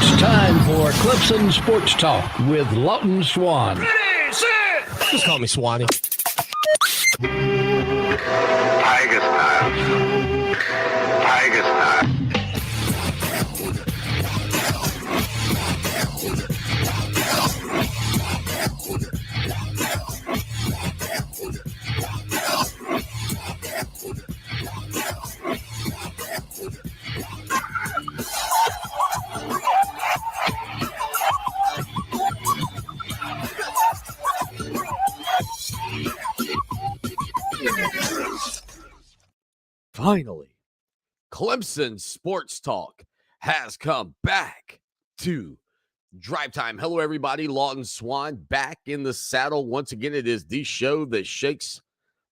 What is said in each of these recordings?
It's time for Clemson Sports Talk with Lawton Swan. Ready, set. Just call me Swanee. Tiger style. Tiger style. Finally, Clemson Sports Talk has come back to Drive Time. Hello, everybody. Lawton Swan back in the saddle. Once again, it is the show that shakes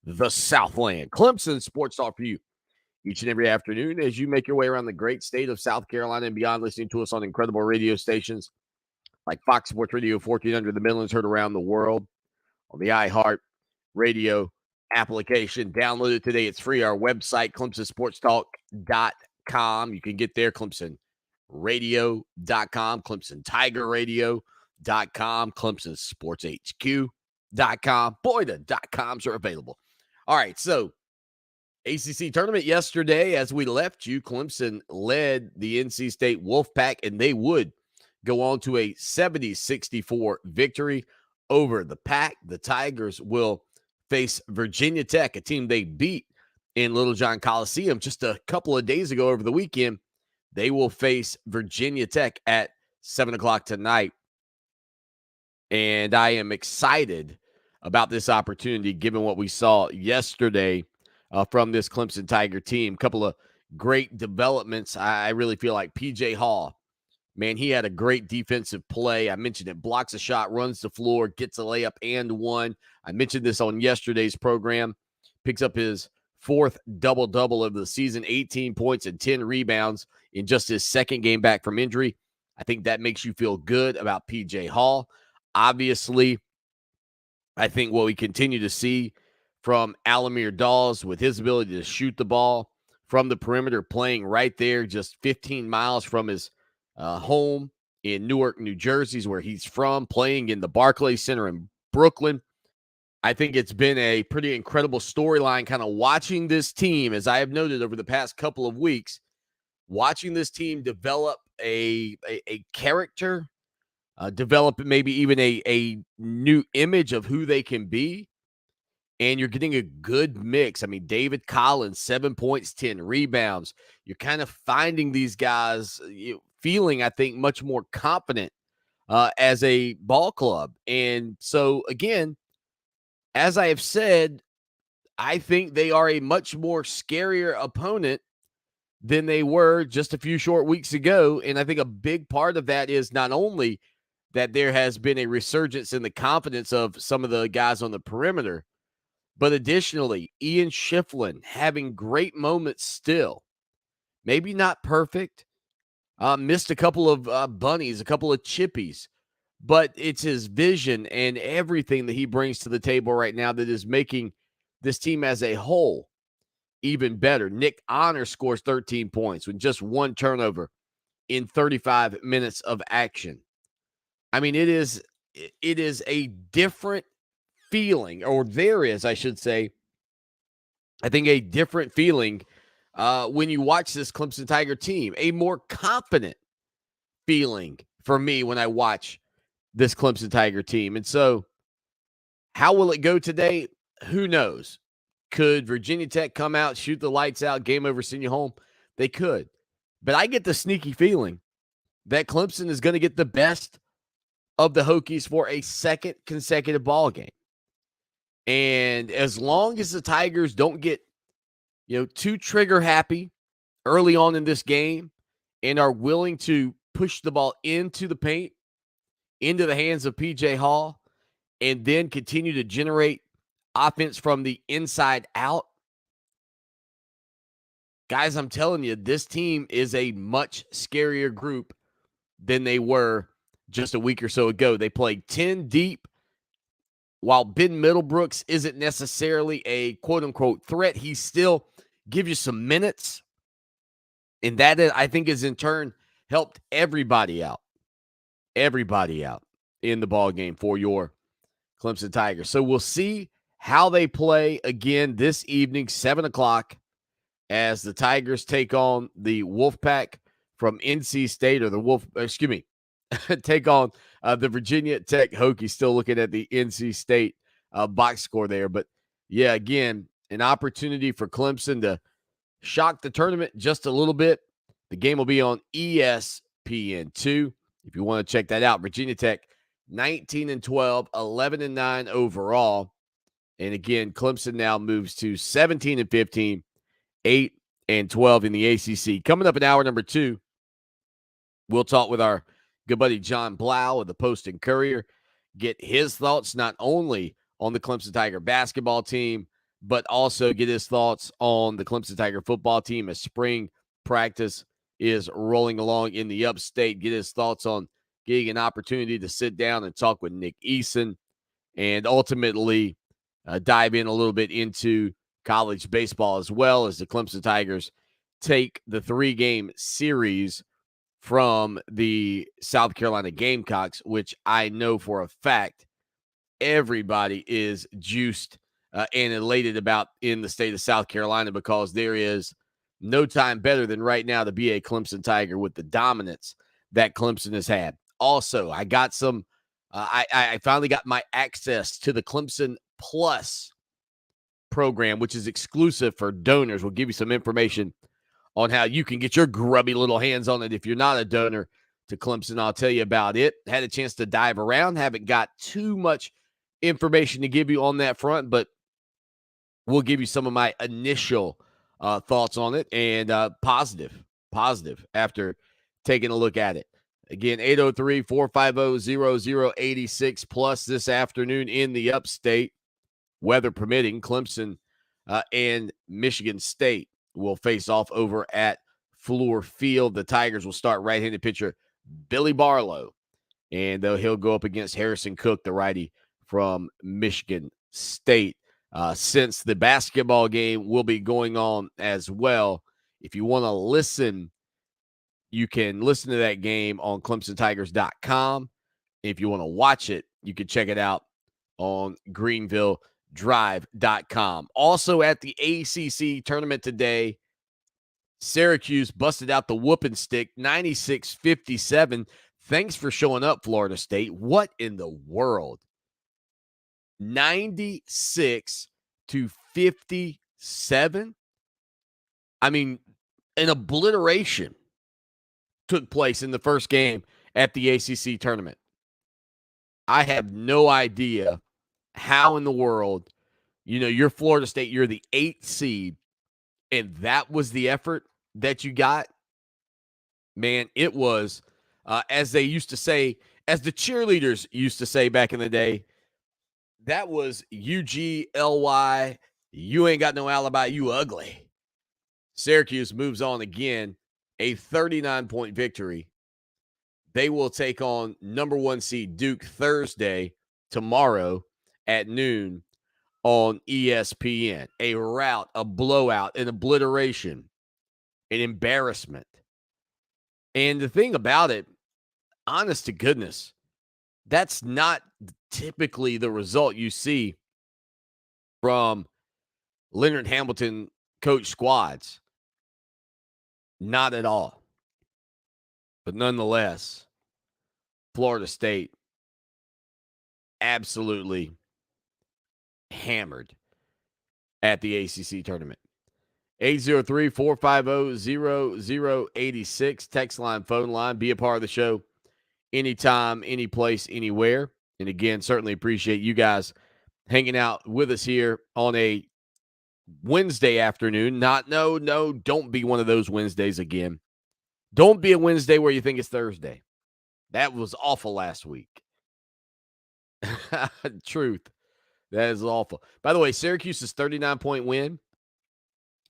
the Southland. Clemson Sports Talk for you each and every afternoon as you make your way around the great state of South Carolina and beyond, listening to us on incredible radio stations like Fox Sports Radio 1400 the Midlands, heard around the world on the iHeart Radio application. Download it today. It's free. Our website, clemsonsportstalk.com. You can get there, clemsonradio.com, clemsontigerradio.com, clemsonsportshq.com. Boy, the .coms are available. All right, so ACC Tournament yesterday, as we left you, Clemson led the NC State Wolfpack, and they would go on to a 70-64 victory over the Pack. The Tigers will face Virginia Tech, a team they beat in Littlejohn Coliseum just a couple of days ago over the weekend. They will face Virginia Tech at 7 o'clock tonight. And I am excited about this opportunity, given what we saw yesterday from this Clemson Tiger team. A couple of great developments. I really feel like P.J. Hall, man, he had a great defensive play. I mentioned it. Blocks a shot, runs the floor, gets a layup and one. I mentioned this on yesterday's program. Picks up his fourth double-double of the season, 18 points and 10 rebounds in just his second game back from injury. I think that makes you feel good about P.J. Hall. Obviously, I think what we continue to see from Alamir Dawes with his ability to shoot the ball from the perimeter, playing right there just 15 miles from his home in Newark, New Jersey, is where he's from, playing in the Barclays Center in Brooklyn. I think it's been a pretty incredible storyline kind of watching this team, as I have noted over the past couple of weeks, watching this team develop a character, develop maybe even a new image of who they can be. And you're getting a good mix. I mean, David Collins, 7 points, 10 rebounds. You're kind of finding these guys feeling, I think, much more confident as a ball club. And so, again, as I have said, I think they are a much more scarier opponent than they were just a few short weeks ago. And I think a big part of that is not only that there has been a resurgence in the confidence of some of the guys on the perimeter, but additionally, Ian Schifflin having great moments still. Maybe not perfect. Missed a couple of bunnies, a couple of chippies. But it's his vision and everything that he brings to the table right now that is making this team as a whole even better. Nick Honor scores 13 points with just one turnover in 35 minutes of action. I mean, it is a different feeling, or there is, I should say, I think a different feeling when you watch this Clemson Tiger team, a more confident feeling for me when I watch this Clemson Tiger team. And so how will it go today? Who knows? Could Virginia Tech come out, shoot the lights out, game over, send you home? They could. But I get the sneaky feeling that Clemson is going to get the best of the Hokies for a second consecutive ball game. And as long as the Tigers don't get, too trigger happy early on in this game and are willing to push the ball into the paint, into the hands of P.J. Hall, and then continue to generate offense from the inside out, guys, I'm telling you, this team is a much scarier group than they were just a week or so ago. They played 10 deep. While Ben Middlebrooks isn't necessarily a quote-unquote threat, he still gives you some minutes. And that, I think, is in turn helped everybody out in the ball game for your Clemson Tigers. So we'll see how they play again this evening, 7 o'clock, as the Tigers take on the Wolfpack from NC State, take on the Virginia Tech Hokies. Still looking at the NC State box score there. But, yeah, again, an opportunity for Clemson to shock the tournament just a little bit. The game will be on ESPN2 if you want to check that out. Virginia Tech, 19-12, 11-9 overall. And, again, Clemson now moves to 17-15, 8-12 in the ACC. Coming up in hour number 2, we'll talk with our good buddy John Blau of the Post and Courier, get his thoughts not only on the Clemson Tiger basketball team, but also get his thoughts on the Clemson Tiger football team as spring practice is rolling along in the upstate. Get his thoughts on getting an opportunity to sit down and talk with Nick Eason, and ultimately dive in a little bit into college baseball as well, as the Clemson Tigers take the 3-game series from the South Carolina Gamecocks, which I know for a fact everybody is juiced and elated about in the state of South Carolina, because there is no time better than right now to be a Clemson Tiger with the dominance that Clemson has had. Also, I got some I finally got my access to the Clemson Plus program, which is exclusive for donors. We'll give you some information on how you can get your grubby little hands on it if you're not a donor to Clemson. I'll tell you about it. Had a chance to dive around. Haven't got too much information to give you on that front, but we'll give you some of my initial thoughts on it, and positive after taking a look at it. Again, 803-450-0086 plus this afternoon in the upstate, weather permitting. Clemson and Michigan State will face off over at Fluor Field. The Tigers will start right-handed pitcher Billy Barlow, and he'll go up against Harrison Cook, the righty from Michigan State. Since the basketball game will be going on as well, if you want to listen, you can listen to that game on ClemsonTigers.com. If you want to watch it, you can check it out on GreenvilleDrive.com. Also at the ACC tournament today, Syracuse busted out the whooping stick, 96-57. Thanks for showing up, Florida State. What in the world? 96-57? I mean, an obliteration took place in the first game at the ACC tournament. I have no idea how in the world, you're Florida State, you're the 8th seed, and that was the effort that you got. Man, it was, as they used to say, as the cheerleaders used to say back in the day, that was UGLY, you ain't got no alibi, you ugly. Syracuse moves on again, a 39-point victory. They will take on number 1 seed Duke tomorrow at noon on ESPN. A rout, a blowout, an obliteration, an embarrassment. And the thing about it, honest to goodness, that's not typically the result you see from Leonard Hamilton coach squads. Not at all. But nonetheless, Florida State absolutely hammered at the ACC tournament. 803-450-0086. Text line, phone line. Be a part of the show anytime, any place, anywhere. And again, certainly appreciate you guys hanging out with us here on a Wednesday afternoon. Don't be one of those Wednesdays again. Don't be a Wednesday where you think it's Thursday. That was awful last week. Truth. That is awful. By the way, Syracuse's 39-point win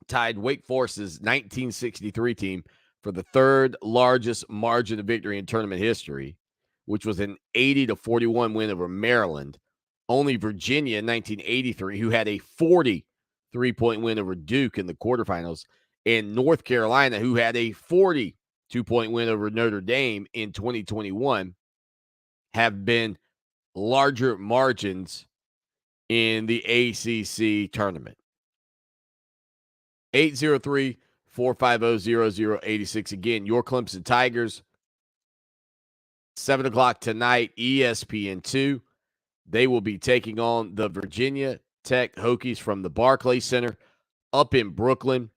tied Wake Forest's 1963 team for the third largest margin of victory in tournament history, which was an 80-41 win over Maryland. Only Virginia in 1983, who had a 43-point win over Duke in the quarterfinals, and North Carolina, who had a 2-point win over Notre Dame in 2021 have been larger margins in the ACC tournament. 803-450-0086. Again, your Clemson Tigers, 7 o'clock tonight, ESPN2. They will be taking on the Virginia Tech Hokies from the Barclays Center up in Brooklyn.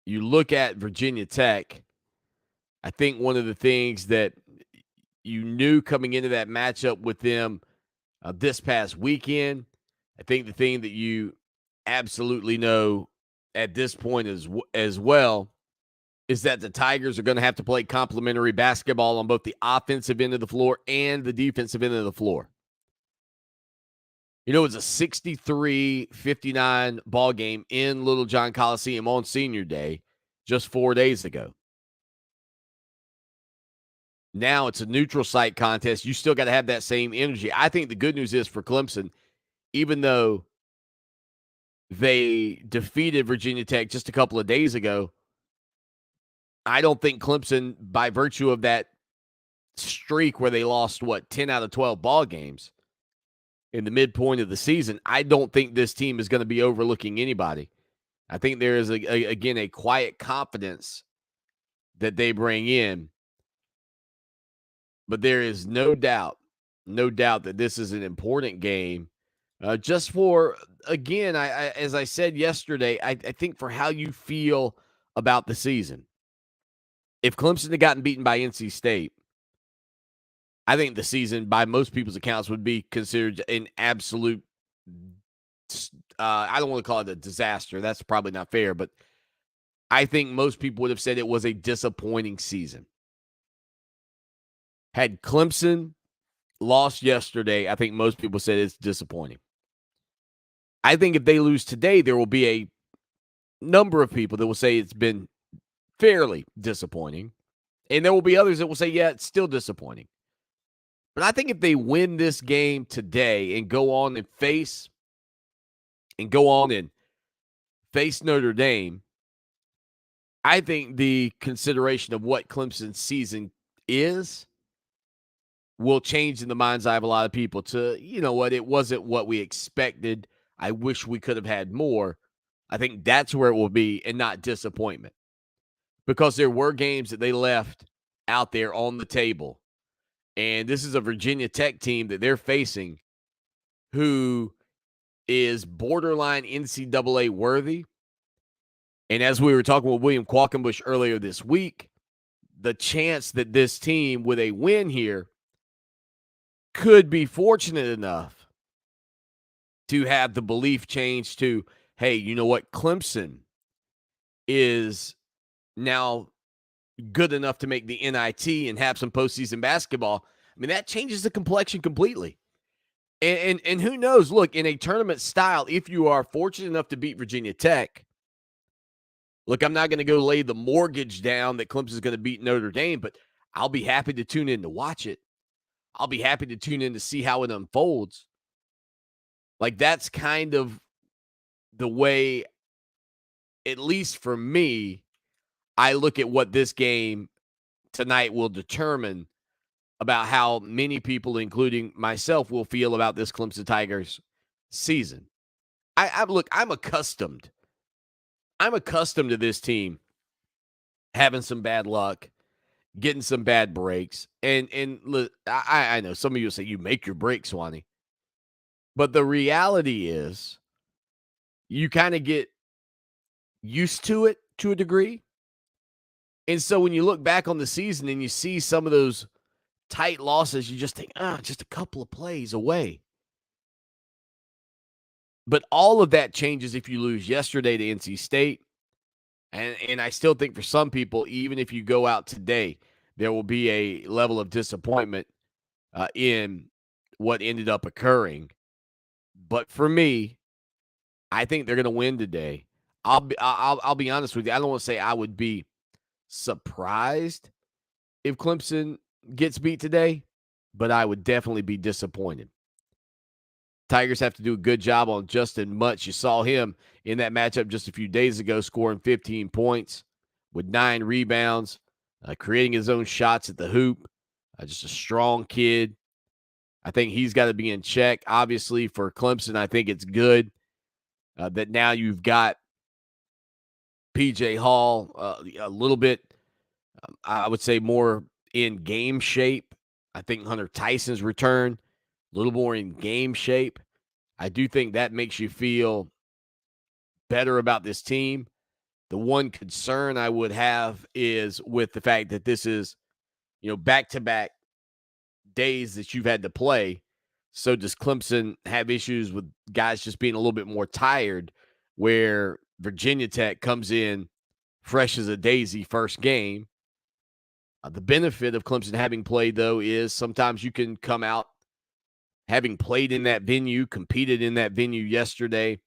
You look at Virginia Tech, I think one of the things that you knew coming into that matchup with them this past weekend, I think the thing that you absolutely know at this point as well is that the Tigers are going to have to play complementary basketball on both the offensive end of the floor and the defensive end of the floor. You know, it was a 63-59 ball game in Little John Coliseum on Senior Day just 4 days ago. Now it's a neutral site contest. You still got to have that same energy. I think the good news is for Clemson, even though they defeated Virginia Tech just a couple of days ago, I don't think Clemson, by virtue of that streak where they lost, 10 out of 12 ball games in the midpoint of the season, I don't think this team is going to be overlooking anybody. I think there is, again, a quiet confidence that they bring in. But there is no doubt that this is an important game. Just for, again, I as I said yesterday, I think for how you feel about the season. If Clemson had gotten beaten by NC State, I think the season, by most people's accounts, would be considered an absolute, I don't want to call it a disaster. That's probably not fair, but I think most people would have said it was a disappointing season. Had Clemson lost yesterday, I think most people said it's disappointing. I think if they lose today, there will be a number of people that will say it's been fairly disappointing. And there will be others that will say, yeah, it's still disappointing. But I think if they win this game today and go on and face Notre Dame, I think the consideration of what Clemson's season is will change in the mind's eye of a lot of people to, you know what, it wasn't what we expected. I wish we could have had more. I think that's where it will be, and not disappointment. Because there were games that they left out there on the table. And this is a Virginia Tech team that they're facing who is borderline NCAA worthy. And as we were talking with William Qualkenbush earlier this week, the chance that this team with a win here could be fortunate enough to have the belief change to, hey, you know what? Clemson is now good enough to make the NIT and have some postseason basketball. I mean, that changes the complexion completely. And who knows? Look, in a tournament style, if you are fortunate enough to beat Virginia Tech, look, I'm not going to go lay the mortgage down that Clemson is going to beat Notre Dame, but I'll be happy to tune in to watch it. I'll be happy to tune in to see how it unfolds. Like, that's kind of the way, at least for me, I look at what this game tonight will determine about how many people, including myself, will feel about this Clemson Tigers season. I'm accustomed. I'm accustomed to this team having some bad luck, getting some bad breaks. And look, I know some of you will say, you make your breaks, Swanee. But the reality is you kind of get used to it to a degree. And so when you look back on the season and you see some of those tight losses, you just think, just a couple of plays away. But all of that changes if you lose yesterday to NC State. And I still think for some people, even if you go out today, there will be a level of disappointment in what ended up occurring. But for me, I think they're going to win today. I'll be honest with you. I don't want to say I would be surprised if Clemson gets beat today, but I would definitely be disappointed. Tigers have to do a good job on Justin Mutz. You saw him in that matchup just a few days ago scoring 15 points with 9 rebounds, creating his own shots at the hoop. Just a strong kid. I think he's got to be in check. Obviously, for Clemson, I think it's good that now you've got P.J. Hall a little bit, I would say, more in game shape. I think Hunter Tyson's return, a little more in game shape. I do think that makes you feel better about this team. The one concern I would have is with the fact that this is, back-to-back days that you've had to play. So does Clemson have issues with guys just being a little bit more tired, where Virginia Tech comes in fresh as a daisy first game? The benefit of Clemson having played, though, is sometimes you can come out having played in that venue, competed in that venue yesterday,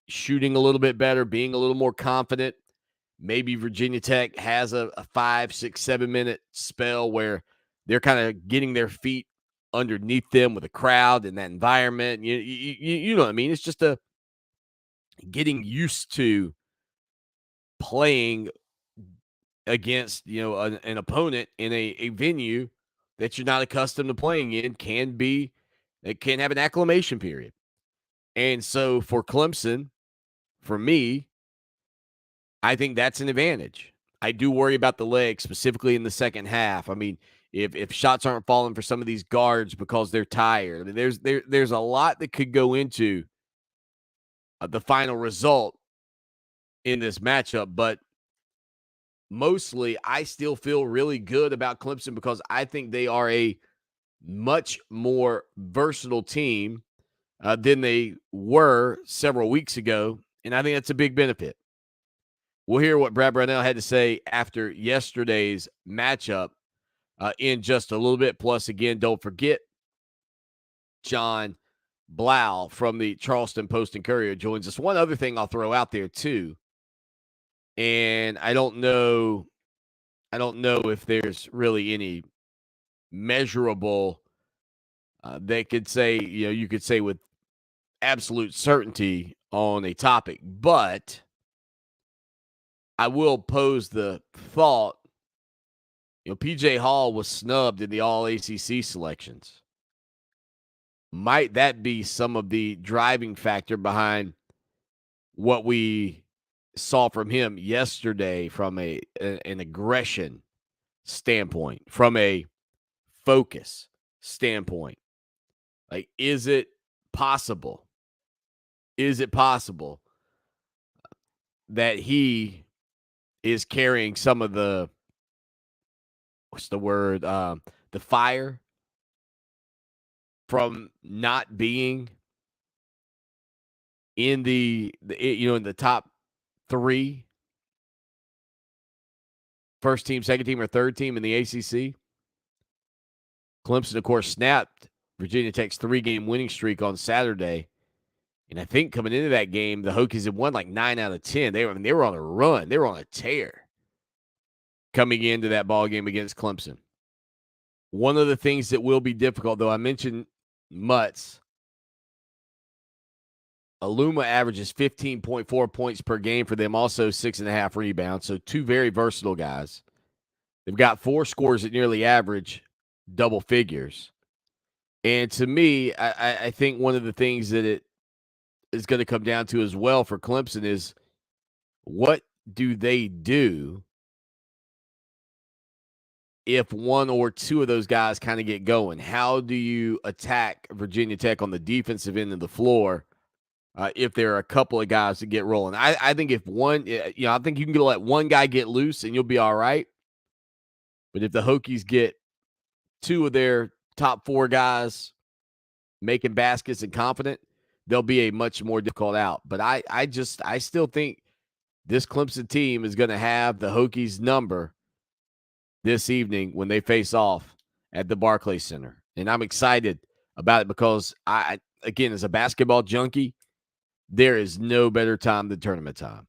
shooting a little bit better, being a little more confident. Maybe Virginia Tech has a 5, 6, 7-minute spell where they're kind of getting their feet underneath them with a crowd in that environment. You know what I mean? It's just getting used to playing against, an opponent in a venue that you're not accustomed to playing in. It can have an acclimation period. And so for Clemson, for me, I think that's an advantage. I do worry about the legs, specifically in the second half. I mean, if shots aren't falling for some of these guards because they're tired, I mean, there's a lot that could go into the final result in this matchup. But mostly, I still feel really good about Clemson because I think they are a much more versatile team than they were several weeks ago, and I think that's a big benefit. We'll hear what Brad Brownell had to say after yesterday's matchup in just a little bit. Plus, again, don't forget, John Blau from the Charleston Post and Courier joins us. One other thing I'll throw out there, too, and I don't know if there's really any measurable that could say, you could say with absolute certainty on a topic, but I will pose the thought, P.J. Hall was snubbed in the All-ACC selections. Might that be some of the driving factor behind what we saw from him yesterday from an aggression standpoint, from a focus standpoint? Like, is it possible? Is it possible that he is carrying some of the, the fire from not being in in the top 3, first team, second team, or third team in the ACC? Clemson, of course, snapped Virginia Tech's 3-game winning streak on Saturday. And I think coming into that game, the Hokies had won like 9 out of 10. They were on a run. They were on a tear coming into that ball game against Clemson. One of the things that will be difficult, though, I mentioned Mutts. Aluma averages 15.4 points per game for them, also 6.5 rebounds. So 2 very versatile guys. They've got 4 scores that nearly average double figures. And to me, I think one of the things that it is going to come down to as well for Clemson is, what do they do if one or two of those guys kind of get going? How do you attack Virginia Tech on the defensive end of the floor if there are a couple of guys that get rolling? I think if one, I think you can let one guy get loose and you'll be all right. But if the Hokies get 2 of their top 4 guys making baskets and confident, they'll be a much more difficult out. But I still think this Clemson team is going to have the Hokies number this evening when they face off at the Barclays Center. And I'm excited about it because again, as a basketball junkie, there is no better time than tournament time.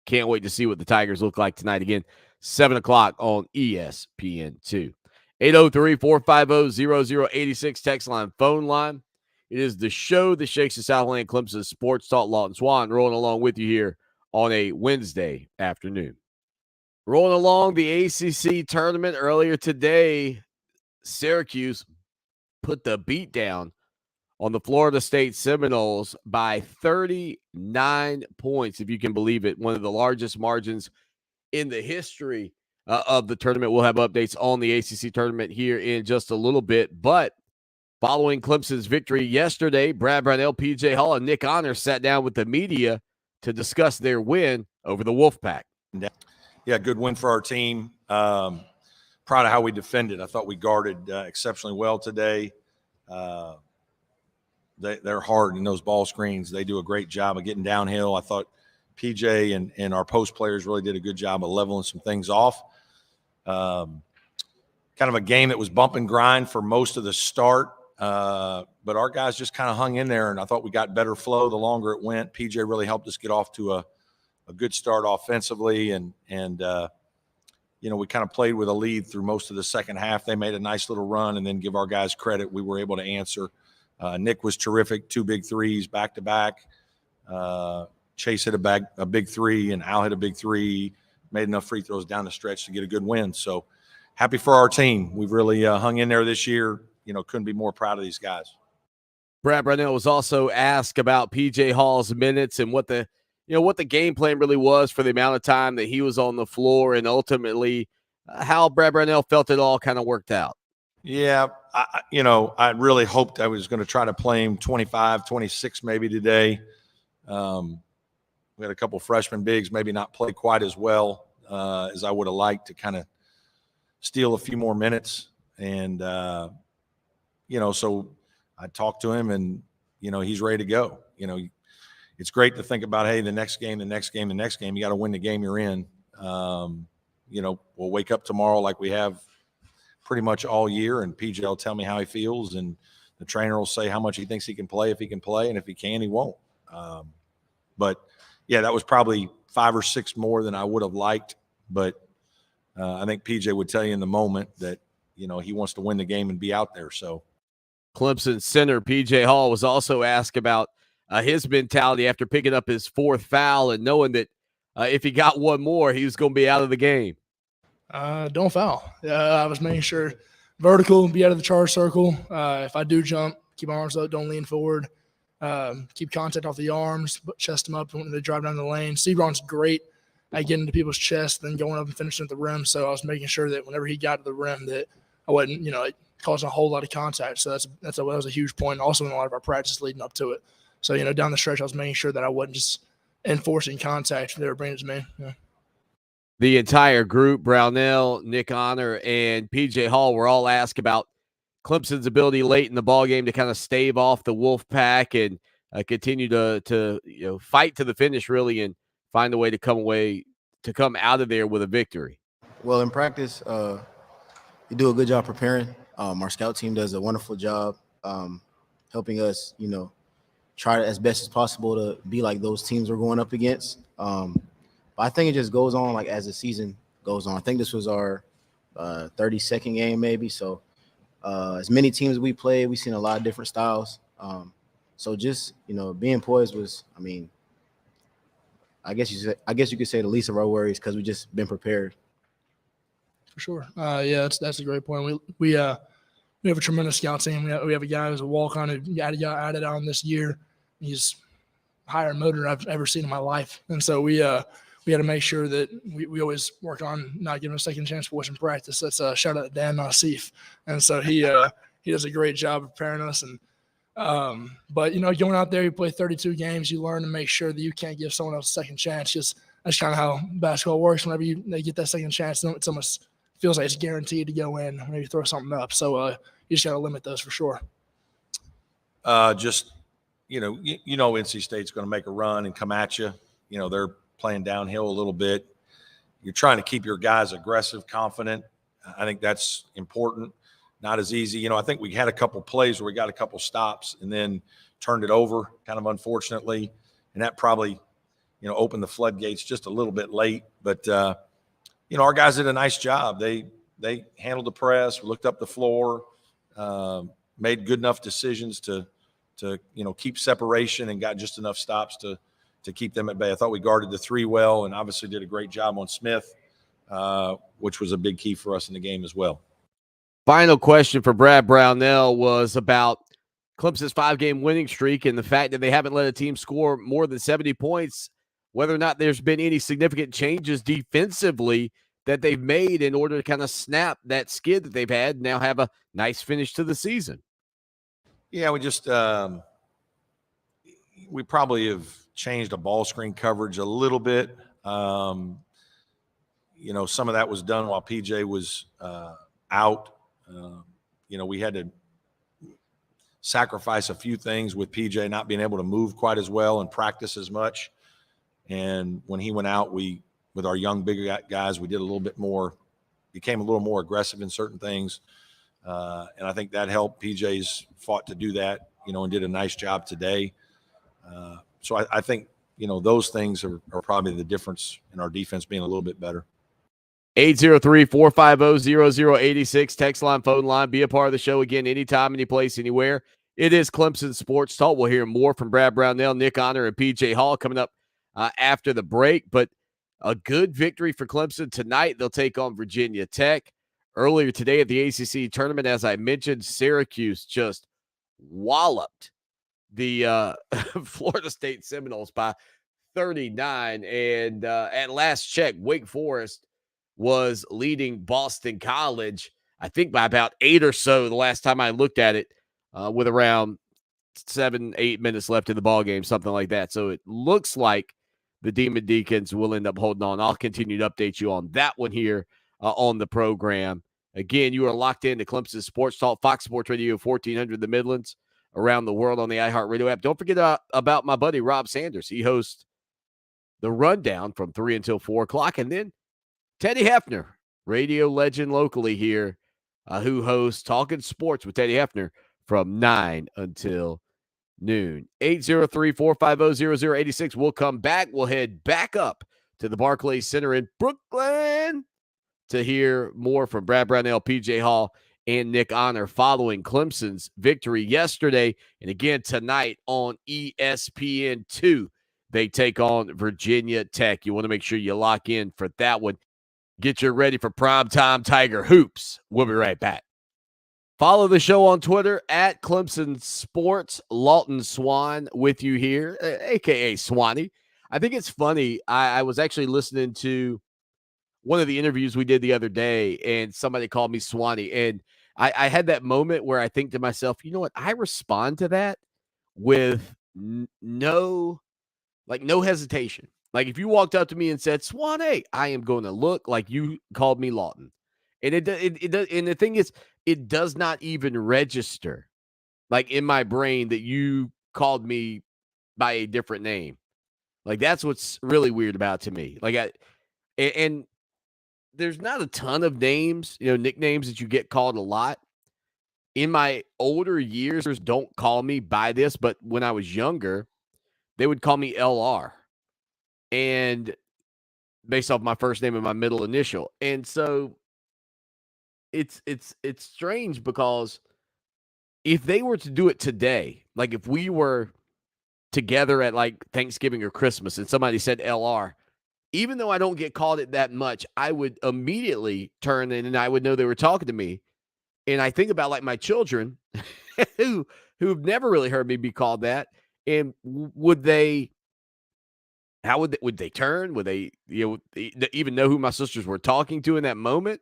Can't wait to see what the Tigers look like tonight. Again, 7 o'clock on ESPN2. 803-450-0086 text line, phone line. It is the show that shakes the Southland Clemson Sports Talk. Lawton Swan rolling along with you here on a Wednesday afternoon. Rolling along the ACC tournament earlier today, Syracuse put the beat down on the Florida State Seminoles by 39 points, if you can believe it. One of the largest margins in the history of the tournament. We'll have updates on the ACC tournament here in just a little bit. But following Clemson's victory yesterday, Brad Brownell, PJ Hall, and Nick Honor sat down with the media to discuss their win over the Wolfpack. Yeah, good win for our team. Proud of how we defended. I thought we guarded exceptionally well today. They're hard in those ball screens. They do a great job of getting downhill. I thought PJ and our post players really did a good job of leveling some things off. Kind of a game that was bump and grind for most of the start, but our guys just kind of hung in there, and I thought we got better flow the longer it went. PJ really helped us get off to a good start offensively, and we kind of played with a lead through most of the second half. They made a nice little run, and then give our guys credit. We were able to answer. Nick was terrific, 2 big threes back-to-back. Chase hit a big three, and Al hit a big three, made enough free throws down the stretch to get a good win. So happy for our team. We've really hung in there this year. Couldn't be more proud of these guys. Brad Brownell was also asked about PJ Hall's minutes and what the game plan really was for the amount of time that he was on the floor, and ultimately how Brad Brownell felt it all kind of worked out. Yeah, I really hoped I was going to try to play him 25, 26 maybe today. We had a couple freshman bigs maybe not play quite as well as I would have liked to kind of steal a few more minutes. And, so I talked to him, and, he's ready to go. It's great to think about, hey, the next game. You got to win the game you're in. We'll wake up tomorrow like we have pretty much all year, and PJ will tell me how he feels, and the trainer will say how much he thinks he can play, if he can play, and if he can, he won't. But yeah, that was probably 5 or 6 more than I would have liked. But I think PJ would tell you in the moment that, he wants to win the game and be out there. So Clemson center PJ Hall was also asked about his mentality after picking up his 4th foul and knowing that if he got one more, he was going to be out of the game. Don't foul. I was making sure vertical, be out of the charge circle. If I do jump, keep my arms up, don't lean forward. Keep contact off the arms, but chest them up when they drive down the lane. Sebron's great at getting into people's chest, then going up and finishing at the rim. So I was making sure that whenever he got to the rim that I wasn't, causing a whole lot of contact. So that was a huge point. Also in a lot of our practice leading up to it. So, down the stretch, I was making sure that I wasn't just enforcing contact if they were bringing it to me. Yeah. The entire group, Brownell, Nick Honor, and PJ Hall, were all asked about Clemson's ability late in the ballgame to kind of stave off the Wolfpack and continue to fight to the finish, really, and find a way to come out of there with a victory. Well, in practice, we do a good job preparing. Our scout team does a wonderful job helping us, try as best as possible to be like those teams we're going up against. But I think it just goes on as the season goes on. I think this was our 32nd game maybe. So as many teams we played, we've seen a lot of different styles. So just, being poised was, I guess you could say the least of our worries because we just been prepared. For sure. Yeah, that's a great point. We have a tremendous scout team. We have a guy who's a walk-on who added on this year. He's higher motor I've ever seen in my life. And so we had to make sure that we always work on not giving a second chance for in practice. That's a shout out to Dan Nassif. And so he does a great job of preparing us. And but going out there, you play 32 games, you learn to make sure that you can't give someone else a second chance. Just that's kind of how basketball works. Whenever they get that second chance, it's almost feels like it's guaranteed to go in when you throw something up. So you just got to limit those for sure. NC State's going to make a run and come at you. They're playing downhill a little bit. You're trying to keep your guys aggressive, confident. I think that's important. Not as easy. I think we had a couple plays where we got a couple stops and then turned it over kind of unfortunately. And that probably, opened the floodgates just a little bit late. But, our guys did a nice job. They handled the press, looked up the floor, made good enough decisions to keep separation and got just enough stops to keep them at bay. I thought we guarded the three well, and obviously did a great job on Smith, which was a big key for us in the game as well. Final question for Brad Brownell was about Clemson's 5-game winning streak and the fact that they haven't let a team score more than 70 points, whether or not there's been any significant changes defensively that they've made in order to kind of snap that skid that they've had and now have a nice finish to the season. Yeah, we just we probably have changed the ball screen coverage a little bit. Some of that was done while PJ was out. We had to sacrifice a few things with PJ not being able to move quite as well and practice as much. And when he went out, with our young, bigger guys, we did a little bit more, became a little more aggressive in certain things. And I think that helped. PJ's fought to do that, and did a nice job today. So I think, those things are probably the difference in our defense being a little bit better. 803-450-0086, text line, phone line. Be a part of the show again anytime, any place, anywhere. It is Clemson Sports Talk. We'll hear more from Brad Brownell, Nick Honor, and PJ Hall coming up after the break. But a good victory for Clemson tonight. They'll take on Virginia Tech. Earlier today at the ACC Tournament, as I mentioned, Syracuse just walloped the Florida State Seminoles by 39. And at last check, Wake Forest was leading Boston College, I think by about 8 or so the last time I looked at it, with around 7-8 minutes left in the ball game, something like that. So it looks like the Demon Deacons will end up holding on. I'll continue to update you on that one here on the program. Again, you are locked into Clemson Sports Talk, Fox Sports Radio 1400, the Midlands, around the world on the iHeartRadio app. Don't forget about my buddy Rob Sanders. He hosts the Rundown from 3 until 4 o'clock. And then Teddy Hefner, radio legend locally here, who hosts Talking Sports with Teddy Hefner from 9 until noon. 803-450-0086. We'll come back. We'll head back up to the Barclays Center in Brooklyn to hear more from Brad Brownell, PJ Hall, and Nick Honor following Clemson's victory yesterday. And again, tonight on ESPN2, they take on Virginia Tech. You want to make sure you lock in for that one. Get you ready for primetime Tiger Hoops. We'll be right back. Follow the show on Twitter at Clemson Sports. Lawton Swan with you here, a.k.a. Swanee. I think it's funny. I was actually listening to one of the interviews we did the other day, and somebody called me Swanee. And I had that moment where I think to myself, you know what? I respond to that with no hesitation. Like if you walked up to me and said, Swanee, I am going to look like you called me Lawton. And and the thing is, it does not even register like in my brain that you called me by a different name. Like that's what's really weird about to me. And there's not a ton of names, nicknames that you get called a lot. In my older years, don't call me by this, but when I was younger, they would call me LR. And based off my first name and my middle initial. And so it's strange because if they were to do it today, like if we were together at like Thanksgiving or Christmas and somebody said LR, even though I don't get called it that much, I would immediately turn in and I would know they were talking to me. And I think about like my children who've never really heard me be called that. And would they turn? Would they, even know who my sisters were talking to in that moment?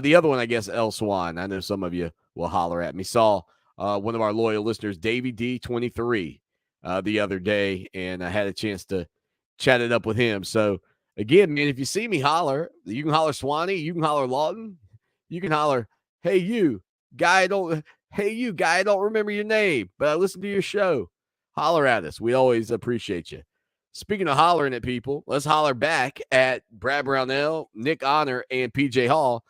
The other one, I guess, L Swan. I know some of you will holler at me. Saw one of our loyal listeners, Davey D23, the other day, and I had a chance to chat it up with him. So again, man, if you see me holler, you can holler Swanee, you can holler Lawton, you can holler, hey you guy, I don't remember your name, but I listened to your show. Holler at us. We always appreciate you. Speaking of hollering at people, let's holler back at Brad Brownell, Nick Honor, and PJ Hall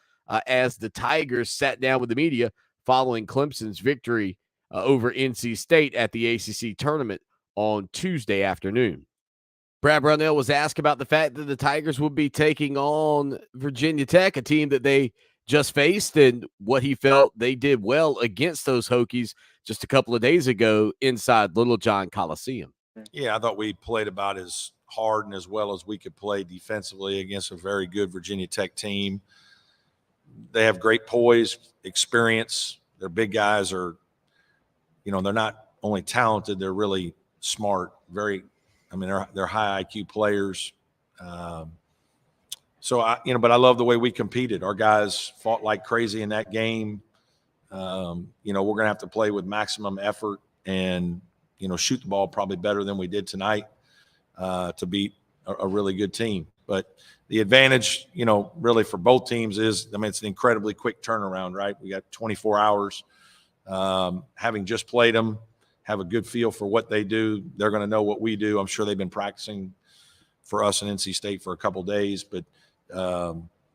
as the Tigers sat down with the media following Clemson's victory over NC State at the ACC Tournament on Tuesday afternoon. Brad Brownell was asked about the fact that the Tigers would be taking on Virginia Tech, a team that they just faced, and what he felt they did well against those Hokies just a couple of days ago inside Little John Coliseum. Yeah, I thought we played about as hard and as well as we could play defensively against a very good Virginia Tech team. They have great poise, experience. Their big guys are, they're not only talented, they're really smart. They're high IQ players. But I love the way we competed. Our guys fought like crazy in that game. We're going to have to play with maximum effort and, shoot the ball probably better than we did tonight to beat a really good team. But the advantage, really for both teams is, it's an incredibly quick turnaround, right? We got 24 hours. Having just played them, have a good feel for what they do. They're going to know what we do. I'm sure they've been practicing for us in NC State for a couple of days, but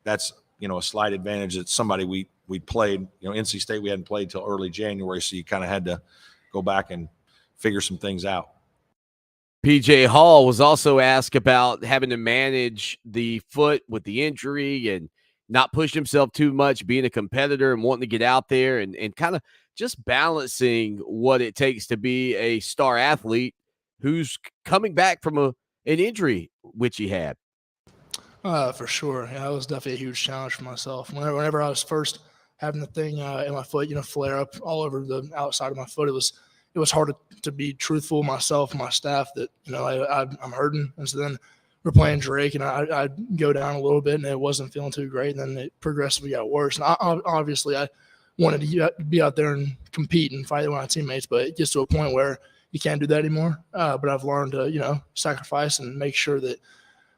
that's, a slight advantage that somebody we played, NC State we hadn't played till early January, so you kind of had to go back and figure some things out. PJ Hall was also asked about having to manage the foot with the injury and not push himself too much, being a competitor and wanting to get out there and kind of just balancing what it takes to be a star athlete who's coming back from an injury, which he had. For sure. Yeah, it was definitely a huge challenge for myself. Whenever I was first having the thing in my foot, flare up all over the outside of my foot, it was hard to be truthful myself and my staff that, I'm hurting. And so then we're playing Drake and I'd go down a little bit and it wasn't feeling too great. And then it progressively got worse. And obviously I wanted to be out there and compete and fight with my teammates, but it gets to a point where you can't do that anymore. But I've learned to, sacrifice and make sure that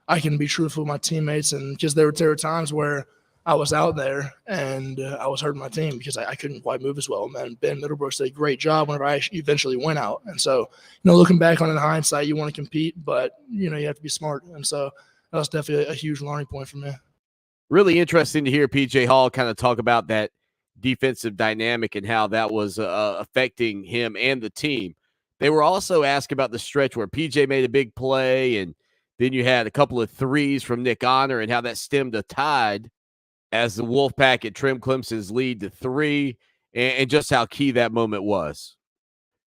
I can be truthful with my teammates. And because there were times where I was out there and I was hurting my team because I couldn't quite move as well. Man, Ben Middlebrooks did a great job whenever I eventually went out. And so, looking back on it in hindsight, you want to compete, but, you have to be smart. And so that was definitely a huge learning point for me. Really interesting to hear PJ Hall kind of talk about that defensive dynamic and how that was affecting him and the team. They were also asked about the stretch where PJ made a big play and then you had a couple of threes from Nick Honor and how that stemmed a tide as the Wolfpack had trimmed Clemson's lead to 3 and just how key that moment was.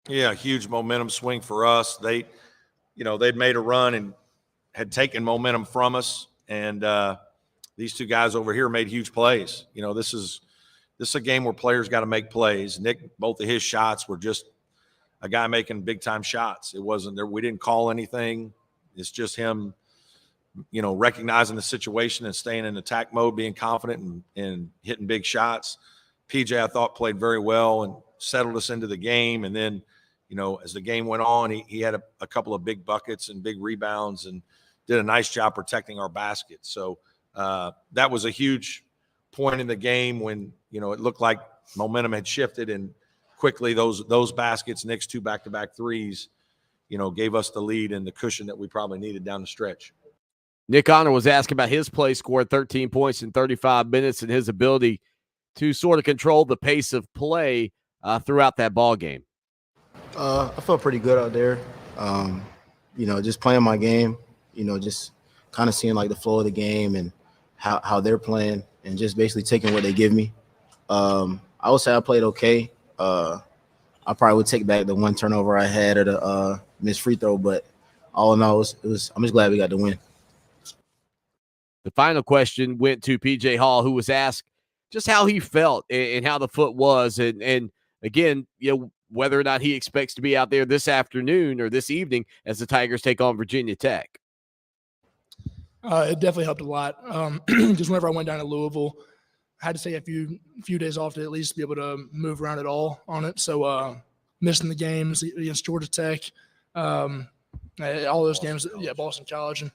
Yeah, huge momentum swing for us. They'd made a run and had taken momentum from us. And these two guys over here made huge plays. This is a game where players got to make plays. Nick, both of his shots were just a guy making big time shots. It wasn't there. We didn't call anything. It's just him, recognizing the situation and staying in attack mode, being confident and hitting big shots. PJ, I thought, played very well and settled us into the game. And then, as the game went on, he had a couple of big buckets and big rebounds and did a nice job protecting our basket. So that was a huge point in the game when, it looked like momentum had shifted and quickly those baskets, Nick's 2 back-to-back threes, gave us the lead and the cushion that we probably needed down the stretch. Nick Honor was asked about his play, scored 13 points in 35 minutes and his ability to sort of control the pace of play throughout that ball game. I felt pretty good out there. Just playing my game, just kind of seeing like the flow of the game and how they're playing and just basically taking what they give me. I would say I played okay. I probably would take back the one turnover I had at a missed free throw, but all in all, I'm just glad we got the win. The final question went to PJ Hall, who was asked just how he felt and how the foot was. And again, whether or not he expects to be out there this afternoon or this evening as the Tigers take on Virginia Tech. It definitely helped a lot. Just whenever I went down to Louisville, I had to take a few days off to at least be able to move around at all on it. So missing the games against Georgia Tech, all those games, Boston College and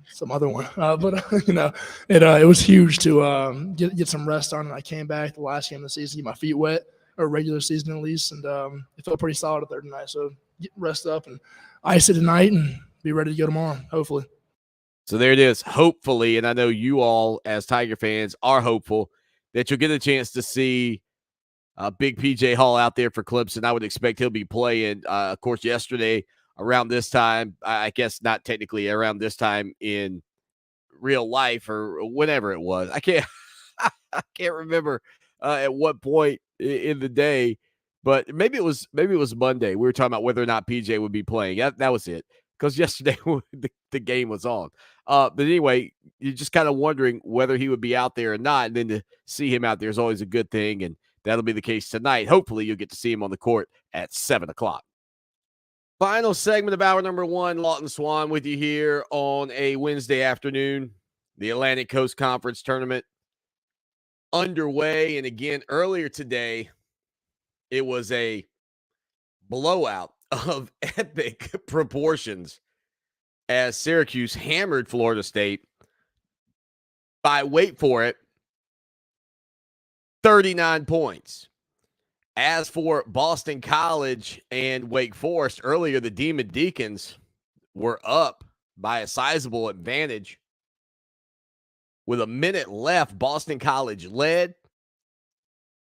some other one. It was huge to get some rest on it. I came back the last game of the season, get my feet wet, or regular season at least, and it felt pretty solid up there tonight. So get rest up and ice it tonight and be ready to go tomorrow, hopefully. So there it is, hopefully, and I know you all as Tiger fans are hopeful that you'll get a chance to see big PJ Hall out there for Clemson. I would expect he'll be playing, of course, yesterday around this time. I guess not technically around this time in real life or whenever it was. I can't remember at what point in the day, But maybe it was Monday. We were talking about whether or not PJ would be playing. That was it. Because yesterday the game was on. But anyway, you're just kind of wondering whether he would be out there or not. And then to see him out there is always a good thing. And that'll be the case tonight. Hopefully you'll get to see him on the court at 7 o'clock. Final segment of hour number 1, Lawton Swan with you here on a Wednesday afternoon. The Atlantic Coast Conference Tournament underway. And again, earlier today, it was a blowout of epic proportions as Syracuse hammered Florida State by, wait for it, 39 points. As for Boston College and Wake Forest, earlier the Demon Deacons were up by a sizable advantage. With a minute left, Boston College led.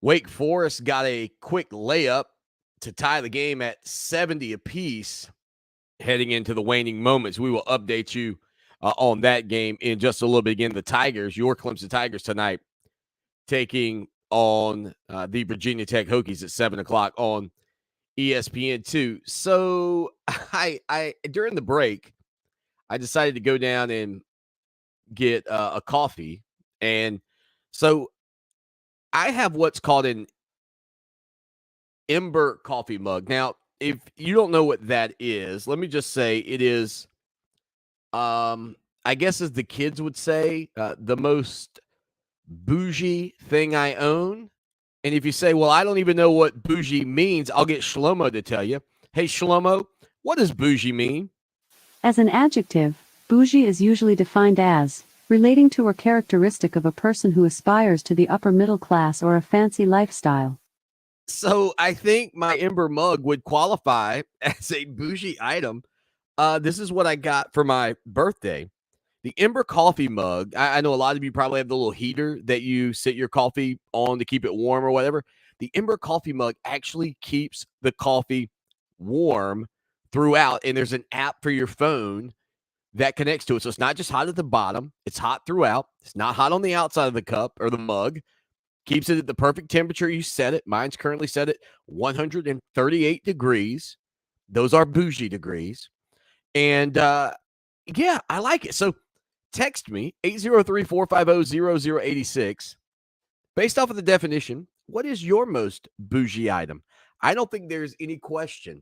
Wake Forest got a quick layup to tie the game at 70 apiece heading into the waning moments. We will update you on that game in just a little bit. Again, the Tigers, your Clemson Tigers tonight, taking on the Virginia Tech Hokies at 7 o'clock on ESPN2. So I during the break, I decided to go down and get a coffee. And so I have what's called an Ember Coffee Mug. Now, if you don't know what that is, let me just say it is, I guess as the kids would say, the most bougie thing I own. And if you say, well, I don't even know what bougie means, I'll get Shlomo to tell you. Hey, Shlomo, what does bougie mean? As an adjective, bougie is usually defined as relating to or characteristic of a person who aspires to the upper middle class or a fancy lifestyle. So I think my Ember mug would qualify as a bougie item. This is what I got for my birthday. The Ember Coffee Mug. I know a lot of you probably have the little heater that you sit your coffee on to keep it warm or whatever. The Ember Coffee Mug actually keeps the coffee warm throughout, and there's an app for your phone that connects to it. So it's not just hot at the bottom. It's hot throughout. It's not hot on the outside of the cup or the mug. Keeps it at the perfect temperature you set it. Mine's currently set at 138 degrees. Those are bougie degrees. And, yeah, I like it. So text me, 803-450-0086. Based off of the definition, what is your most bougie item? I don't think there's any question.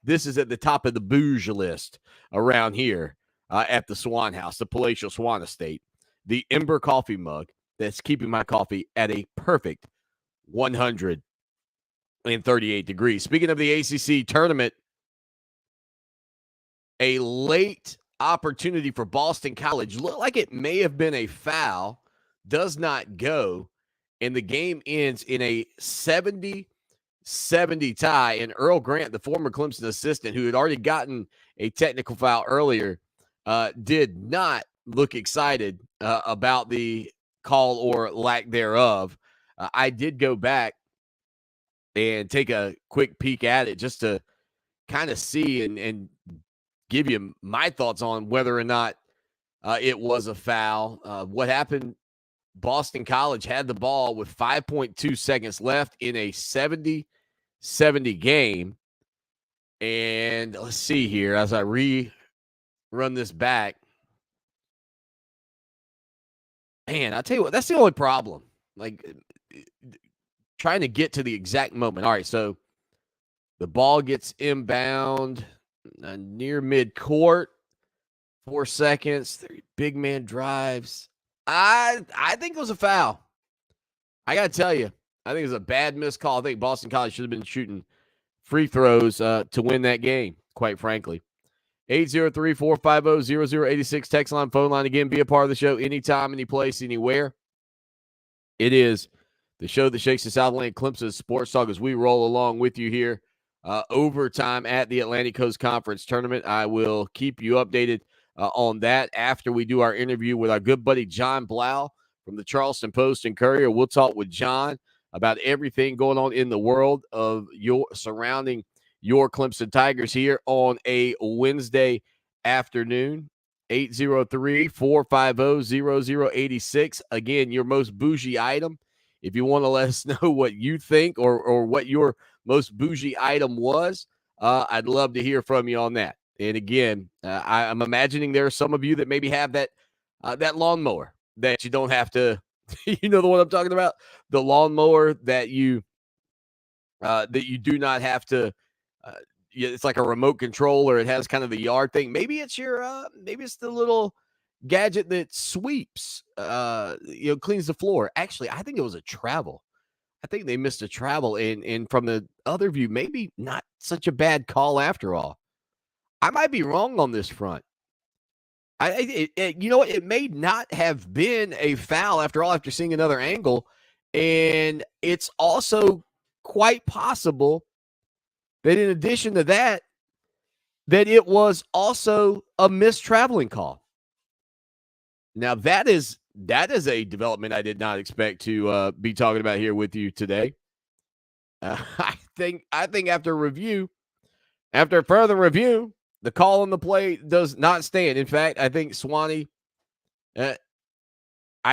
This is at the top of the bougie list around here at the Swan House, the palatial Swan Estate. The Ember Coffee Mug that's keeping my coffee at a perfect 138 degrees. Speaking of the ACC Tournament, a late opportunity for Boston College. Looked like it may have been a foul. Does not go. And the game ends in a 70-70 tie. And Earl Grant, the former Clemson assistant, who had already gotten a technical foul earlier, did not look excited about the call or lack thereof. I did go back and take a quick peek at it just to kind of see and give you my thoughts on whether or not it was a foul. What happened, Boston College had the ball with 5.2 seconds left in a 70-70 game. And let's see here as I rerun this back. Man, I tell you what, that's the only problem. Like, trying to get to the exact moment. All right, so the ball gets inbound near midcourt. 4 seconds. Big man drives. I think it was a foul. I got to tell you, I think it was a bad missed call. I think Boston College should have been shooting free throws to win that game, quite frankly. 803-450-0086 text line, phone line. Again, be a part of the show anytime, any place, anywhere. It is the show that shakes the Southland Clemson Sports Talk as we roll along with you here. Overtime at the Atlantic Coast Conference Tournament. I will keep you updated on that after we do our interview with our good buddy John Blau from the Charleston Post and Courier. We'll talk with John about everything going on in the world of surrounding your Clemson Tigers here on a Wednesday afternoon. 803-450-0086. Again, your most bougie item. If you want to let us know what you think or what your most bougie item was, I'd love to hear from you on that. And again, I'm imagining there are some of you that maybe have that lawnmower that you don't have to, you know the one I'm talking about, the lawnmower that you do not have to. It's like a remote control, or it has kind of the yard thing. Maybe it's maybe it's the little gadget that sweeps, cleans the floor. Actually, I think it was a travel. I think they missed a travel, and from the other view, maybe not such a bad call after all. I might be wrong on this front. You know what? It may not have been a foul after all, after seeing another angle. And it's also quite possible that in addition to that, that it was also a missed traveling call. Now, that is a development I did not expect to be talking about here with you today. I think after further review, the call on the play does not stand. In fact, I think Swanee, I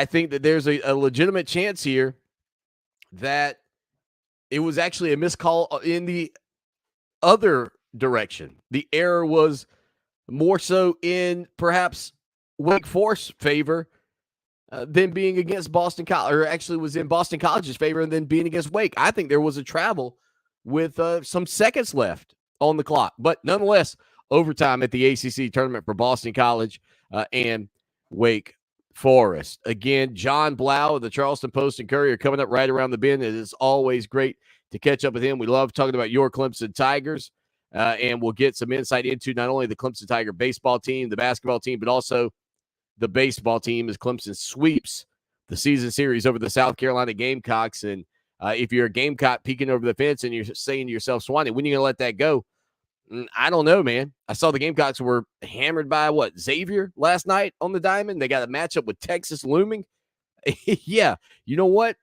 think that there's a legitimate chance here that it was actually a missed call in the other direction. The error was more so in perhaps Wake Forest's favor than being against Boston College, or actually was in Boston College's favor and then being against Wake. I think there was a travel with some seconds left on the clock. But nonetheless, overtime at the ACC tournament for Boston College and Wake Forest. Again, John Blau of the Charleston Post and Courier coming up right around the bend. It is always great to catch up with him. We love talking about your Clemson Tigers, and we'll get some insight into not only the Clemson Tiger baseball team, the basketball team, but also the baseball team as Clemson sweeps the season series over the South Carolina Gamecocks. And if you're a Gamecock peeking over the fence and you're saying to yourself, Swanee, when are you going to let that go? I don't know, man. I saw the Gamecocks were hammered by Xavier last night on the Diamond. They got a matchup with Texas looming. Yeah, you know what?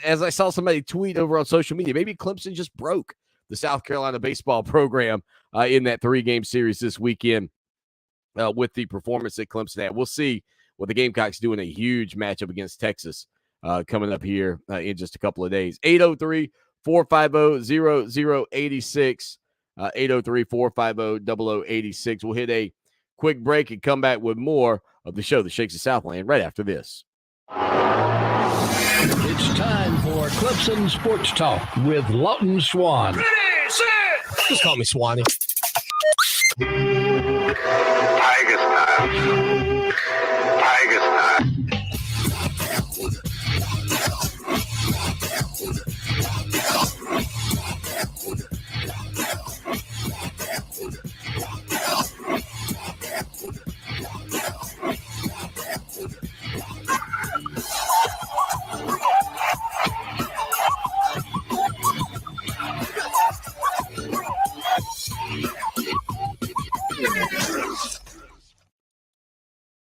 As I saw somebody tweet over on social media, maybe Clemson just broke the South Carolina baseball program in that 3-game series this weekend with the performance that Clemson had. We'll see what the Gamecocks do in a huge matchup against Texas coming up here in just a couple of days. 803-450-0086. 803-450-0086. We'll hit a quick break and come back with more of the show that shakes the Southland right after this. It's time for Clemson Sports Talk with Lawton Swan. Ready, set. Just call me Swanee. Tiger style. Tiger style.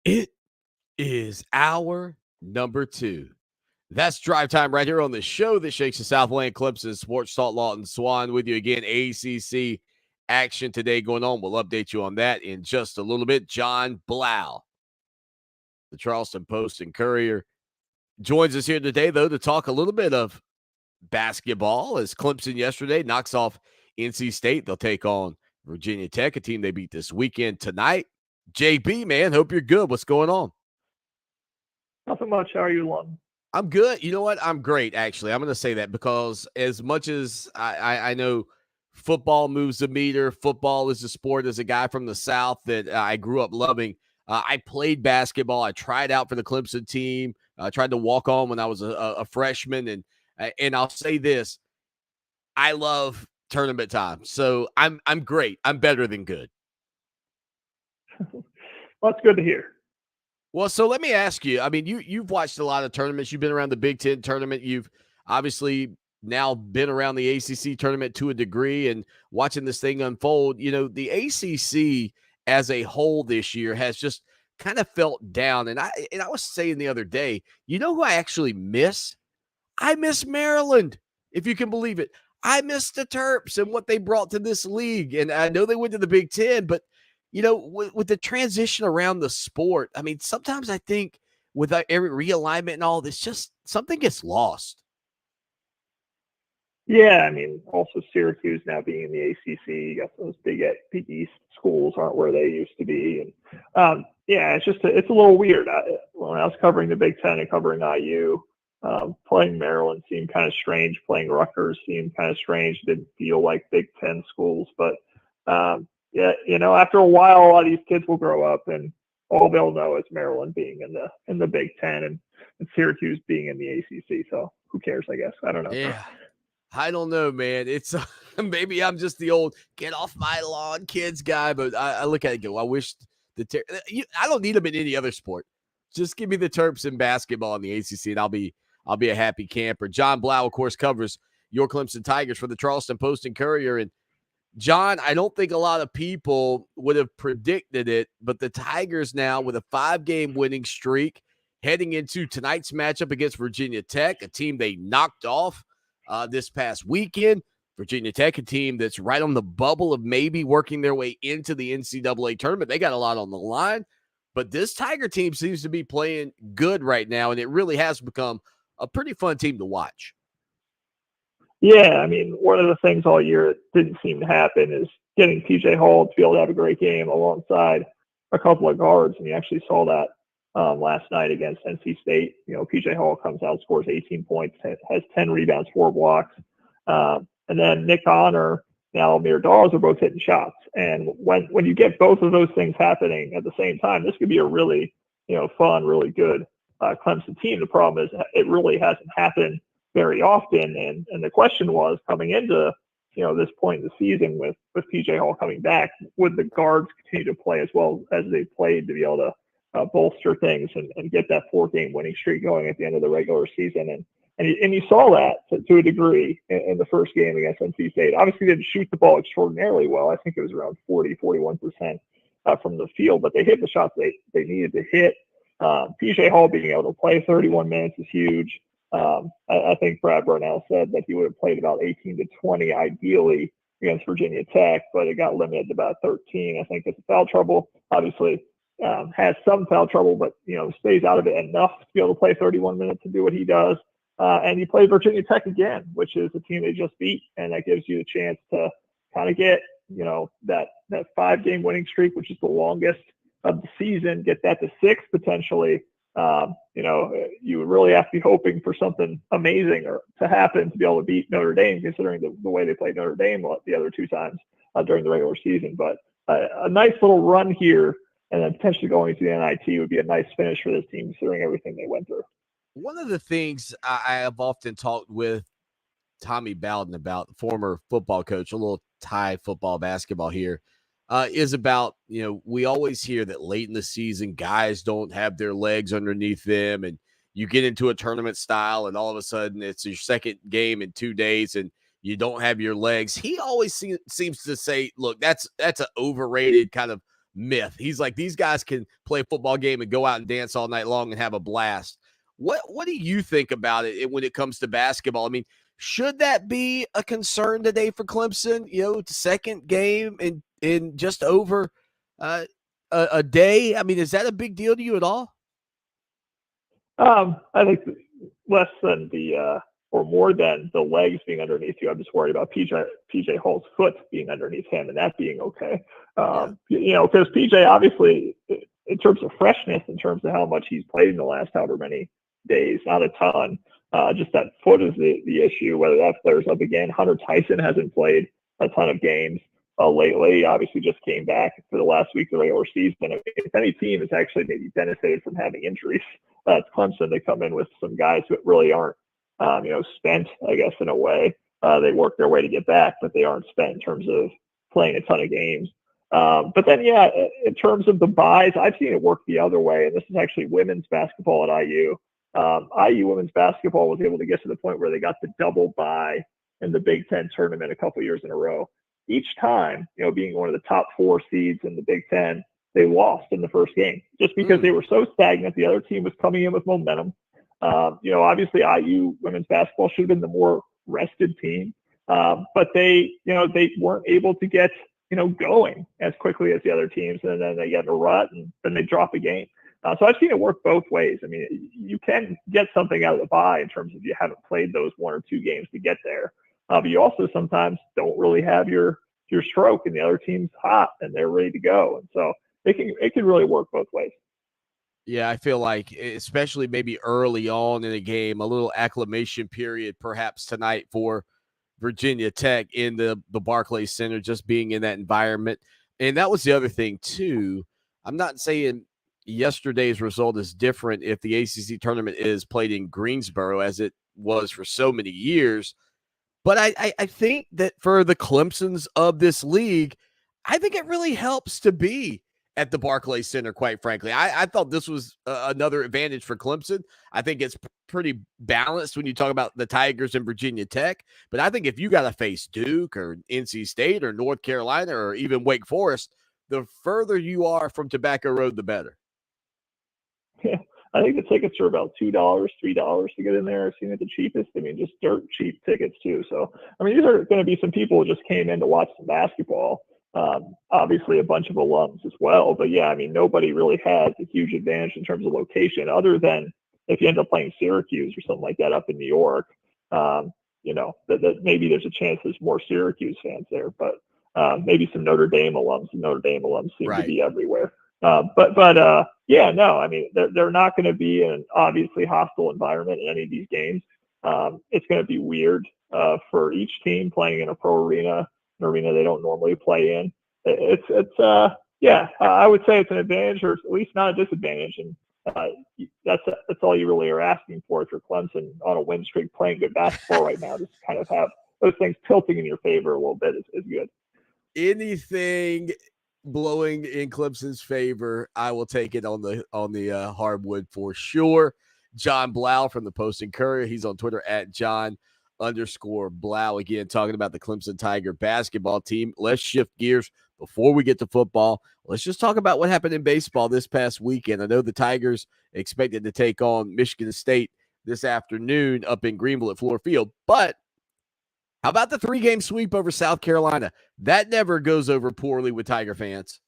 It is hour number 2. That's drive time right here on the show that shakes the Southland. Clemson Sports Talk. Lawton Swan with you again. ACC action today going on. We'll update you on that in just a little bit. John Blau, the Charleston Post and Courier, joins us here today, though, to talk a little bit of basketball as Clemson yesterday knocks off NC State. They'll take on Virginia Tech, a team they beat this weekend tonight. JB, man, hope you're good. What's going on? Nothing much. How are you, Lawton? I'm good. You know what? I'm great, actually. I'm going to say that because as much as I know football moves the meter, football is a sport as a guy from the South that I grew up loving. I played basketball. I tried out for the Clemson team. I tried to walk on when I was a freshman. And I'll say this, I love tournament time. So I'm great. I'm better than good. Well, that's good to hear. Well, so let me ask you, I mean, you've watched a lot of tournaments. You've been around the Big Ten tournament. You've obviously now been around the ACC tournament to a degree and watching this thing unfold. You know, the ACC as a whole this year has just kind of felt down. And I was saying the other day, you know who I actually miss? I miss Maryland, if you can believe it. I miss the Terps and what they brought to this league. And I know they went to the Big Ten, but you know, with the transition around the sport, I mean, sometimes I think with every realignment and all this, just something gets lost. Yeah, I mean, also Syracuse now being in the ACC, you got those Big East schools aren't where they used to be, and yeah, it's a little weird. When I was covering the Big Ten and covering IU, playing Maryland seemed kind of strange. Playing Rutgers seemed kind of strange. Didn't feel like Big Ten schools, but yeah, after a while, a lot of these kids will grow up, and all they'll know is Maryland being in the Big Ten and Syracuse being in the ACC. So who cares? I guess I don't know. Yeah. I don't know, man. It's maybe I'm just the old get off my lawn kids guy, but I look at it and go, I wish I don't need them in any other sport. Just give me the Terps in basketball in the ACC, and I'll be a happy camper. John Blau, of course, covers your Clemson Tigers for the Charleston Post and Courier. And John, I don't think a lot of people would have predicted it, but the Tigers now with a 5-game winning streak heading into tonight's matchup against Virginia Tech, a team they knocked off this past weekend. Virginia Tech, a team that's right on the bubble of maybe working their way into the NCAA tournament. They got a lot on the line, but this Tiger team seems to be playing good right now, and it really has become a pretty fun team to watch. Yeah, I mean, one of the things all year that didn't seem to happen is getting PJ Hall to be able to have a great game alongside a couple of guards, and you actually saw that last night against NC State. PJ Hall comes out, scores 18 points, has 10 rebounds, 4 blocks. And then Nick Honor and Almir Dawes are both hitting shots. And when you get both of those things happening at the same time, this could be a really, fun, really good Clemson team. The problem is it really hasn't happened very often. And the question was coming into, this point in the season with PJ Hall coming back, would the guards continue to play as well as they played to be able to bolster things and get that 4-game winning streak going at the end of the regular season. And you saw that to a degree in the first game against NC State. Obviously, they didn't shoot the ball extraordinarily well. I think it was around 41% from the field, but they hit the shots they needed to hit. PJ Hall being able to play 31 minutes is huge. I think Brad Burnell said that he would have played about 18 to 20 ideally against Virginia Tech, but it got limited to about 13. I think it's foul trouble. Obviously, has some foul trouble, but stays out of it enough to be able to play 31 minutes and do what he does. And he played Virginia Tech again, which is a team they just beat, and that gives you a chance to kind of get that 5-game winning streak, which is the longest of the season, get that to 6 potentially. You would really have to be hoping for something amazing or to happen to be able to beat Notre Dame, considering the way they played Notre Dame the other 2 times during the regular season. But a nice little run here, and then potentially going to the NIT would be a nice finish for this team, considering everything they went through. One of the things I have often talked with Tommy Bowden about, former football coach, a little tie football basketball here, is about, we always hear that late in the season, guys don't have their legs underneath them, and you get into a tournament style, and all of a sudden it's your second game in 2 days, and you don't have your legs. He always seems to say, look, that's an overrated kind of myth. He's like, these guys can play a football game and go out and dance all night long and have a blast. What do you think about it when it comes to basketball? I mean, should that be a concern today for Clemson? Second game in just over a day. I mean, is that a big deal to you at all? I think less than or more than the legs being underneath you. I'm just worried about PJ Hall's foot being underneath him and that being okay. Because PJ, obviously, in terms of freshness, in terms of how much he's played in the last however many days, not a ton. Just that foot is the issue, whether that flares up again. Hunter Tyson hasn't played a ton of games lately. Obviously just came back for the last week of the regular season. If any team has actually maybe benefited from having injuries, it's Clemson. They come in with some guys who really aren't, spent, I guess, in a way. They work their way to get back, but they aren't spent in terms of playing a ton of games. But then, in terms of the buys, I've seen it work the other way, and this is actually women's basketball at IU. IU women's basketball was able to get to the point where they got the double bye in the Big Ten tournament a couple years in a row. Each time, being one of the top 4 seeds in the Big Ten, they lost in the first game just because they were so stagnant. The other team was coming in with momentum. Obviously IU women's basketball should have been the more rested team, but they weren't able to get, going as quickly as the other teams, and then they get in a rut and then they drop a game. So I've seen it work both ways. I mean, you can get something out of the bye in terms of you haven't played those 1 or 2 games to get there. But you also sometimes don't really have your stroke, and the other team's hot and they're ready to go. And so it can really work both ways. Yeah, I feel like, especially maybe early on in a game, a little acclimation period perhaps tonight for Virginia Tech in the Barclays Center, just being in that environment. And that was the other thing, too. I'm not saying yesterday's result is different if the ACC tournament is played in Greensboro, as it was for so many years. But I think that for the Clemsons of this league, I think it really helps to be at the Barclays Center, quite frankly. I thought this was another advantage for Clemson. I think it's pretty balanced when you talk about the Tigers and Virginia Tech. But I think if you got to face Duke or NC State or North Carolina or even Wake Forest, the further you are from Tobacco Road, the better. Yeah, I think the tickets are about $2, $3 to get in there. I've seen it the cheapest. I mean, just dirt cheap tickets too. So, I mean, these are going to be some people who just came in to watch some basketball. Obviously a bunch of alums as well, but yeah, I mean, nobody really has a huge advantage in terms of location other than if you end up playing Syracuse or something like that up in New York. That maybe there's a chance there's more Syracuse fans there, but maybe some Notre Dame alums. Some Notre Dame alums seem to be everywhere. Yeah, no, I mean, they're not going to be in an obviously hostile environment in any of these games. It's going to be weird for each team playing in a pro arena, an arena they don't normally play in. I would say it's an advantage, or at least not a disadvantage. And that's all you really are asking for if you're Clemson on a win streak, playing good basketball right now. Just kind of have those things tilting in your favor a little bit is good. Anything blowing in Clemson's favor, I will take it on the hardwood for sure. John Blau from the Post and Courier. He's on Twitter at John_Blau. Again, talking about the Clemson Tiger basketball team. Let's shift gears before we get to football. Let's just talk about what happened in baseball this past weekend. I know the Tigers expected to take on Michigan State this afternoon up in Greenville at Fluor Field, but how about the 3-game sweep over South Carolina? That never goes over poorly with Tiger fans.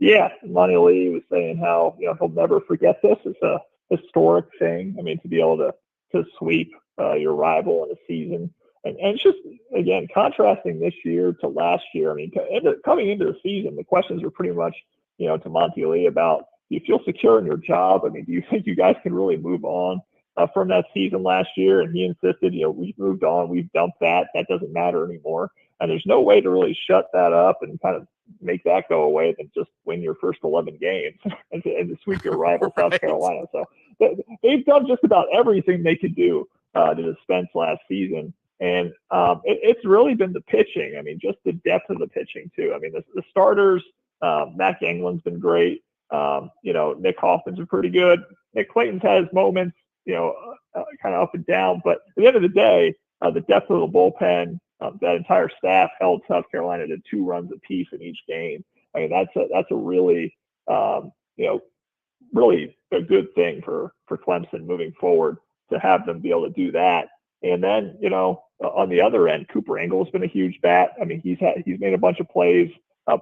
Yeah, Monty Lee was saying how he'll never forget this. It's a historic thing. I mean, to be able to sweep your rival in a season, and it's just, again, contrasting this year to last year. I mean, coming into the season, the questions were pretty much to Monty Lee about, do you feel secure in your job? I mean, do you think you guys can really move on from that season last year? And he insisted, we've moved on, we've dumped that doesn't matter anymore. And there's no way to really shut that up and kind of make that go away than just win your first 11 games and to sweep your rival South Carolina. So they've done just about everything they could do to dispense last season. And it's really been the pitching. I mean, just the depth of the pitching too. I mean, the starters, Matt Ganglin's been great. Nick Hoffman's been pretty good. Nick Clayton's had his moments, kind of up and down. But at the end of the day, the depth of the bullpen, that entire staff held South Carolina to 2 runs apiece in each game. I mean, that's a really, really a good thing for Clemson moving forward, to have them be able to do that. And then, on the other end, Cooper Engle's been a huge bat. I mean, he's made a bunch of plays.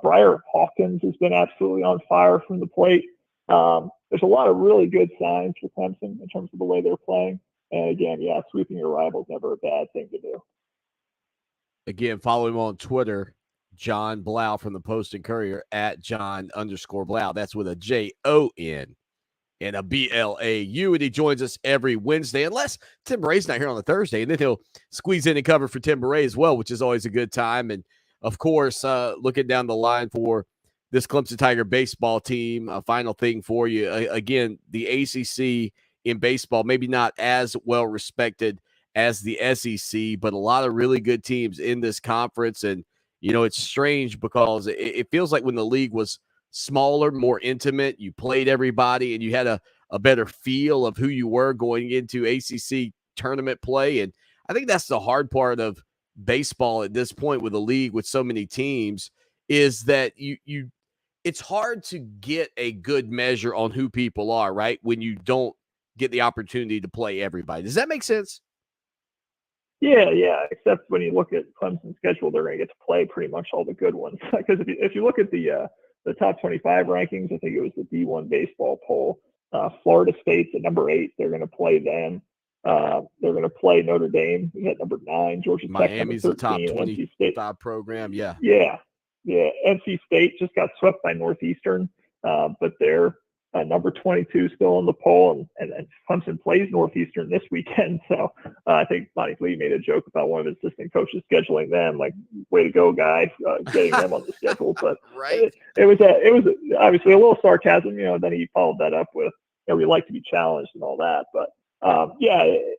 Briar Hawkins has been absolutely on fire from the plate. There's a lot of really good signs for Clemson in terms of the way they're playing. And again, sweeping your rival is never a bad thing to do. Again, follow him on Twitter, John Blau from the Post and Courier at John_Blau. That's with a Jon and a BLAU. And he joins us every Wednesday, unless Tim Bray's not here on a Thursday. And then he'll squeeze in and cover for Tim Bray as well, which is always a good time. And of course, looking down the line for this Clemson Tiger baseball team, a final thing for you. Again, the ACC in baseball, maybe not as well respected as the SEC, but a lot of really good teams in this conference. And, it's strange because it feels like when the league was smaller, more intimate, you played everybody and you had a better feel of who you were going into ACC tournament play. And I think that's the hard part of baseball at this point with a league with so many teams, is that it's hard to get a good measure on who people are, right, when you don't get the opportunity to play everybody. Does that make sense? Yeah. Except when you look at Clemson's schedule, they're going to get to play pretty much all the good ones. Because if you look at the top 25 rankings, I think it was the D1 baseball poll. Florida State's at number 8. They're going to play them. They're going to play Notre Dame at number 9, Georgia Tech Miami's number a top 13, NC State. 25 program. Yeah. Yeah. NC State just got swept by Northeastern, but they're number 22 still in the poll, and Clemson plays Northeastern this weekend. So I think Monty Lee made a joke about one of his assistant coaches scheduling them, like, way to go, guy, getting them on the schedule. But Right. it was obviously a little sarcasm, then he followed that up with, we like to be challenged and all that. But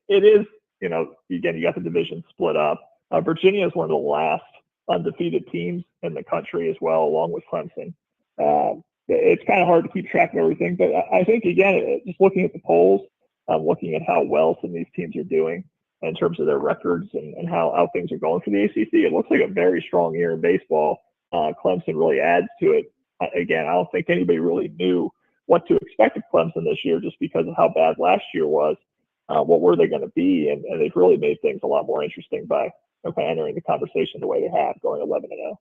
it is, again, you got the division split up. Virginia is one of the last undefeated teams in the country as well, along with Clemson. It's kind of hard to keep track of everything, but I think, again, just looking at the polls, looking at how well some of these teams are doing in terms of their records and how things are going for the ACC, it looks like a very strong year in baseball. Clemson really adds to it. Again, I don't think anybody really knew what to expect of Clemson this year just because of how bad last year was. What were they going to be? And they've really made things a lot more interesting by entering the conversation the way they have, going 11-0.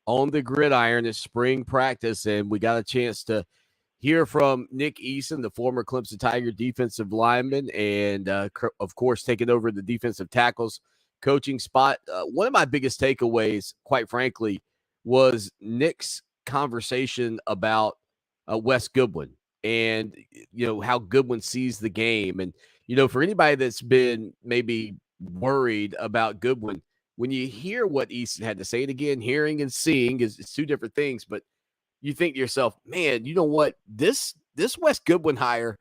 On the gridiron is spring practice, and we got a chance to hear from Nick Eason, the former Clemson Tiger defensive lineman, and of course taking over the defensive tackles coaching spot. One of my biggest takeaways, quite frankly, was Nick's conversation about Wes Goodwin and how Goodwin sees the game. And for anybody that's been maybe worried about Goodwin, when you hear what Easton had to say, and again, hearing and seeing is two different things, but you think to yourself, man, you know what? This Wes Goodwin hire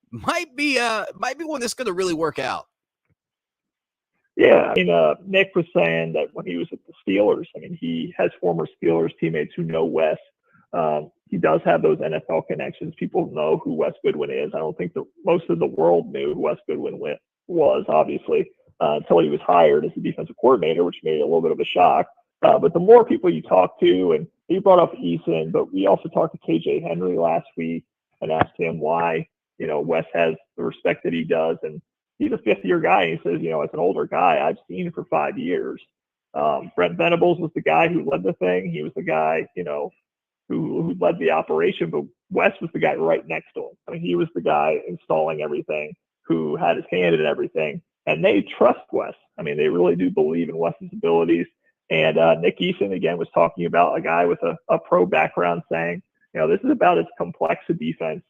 might be one that's going to really work out. Yeah, Nick was saying that when he was at the Steelers, he has former Steelers teammates who know Wes. He does have those NFL connections. People know who Wes Goodwin is. I don't think most of the world knew who Wes Goodwin was, obviously. Until he was hired as the defensive coordinator, which made it a little bit of a shock. But the more people you talk to, and he brought up Eason, but we also talked to KJ Henry last week and asked him why, Wes has the respect that he does. And he's a fifth-year guy. And he says, as an older guy, I've seen him for 5 years. Brent Venables was the guy who led the thing. He was the guy, who led the operation, but Wes was the guy right next to him. He was the guy installing everything, who had his hand in everything. And they trust Wes. They really do believe in Wes's abilities. And Nick Eason, again, was talking about a guy with a pro background saying, this is about as complex a defense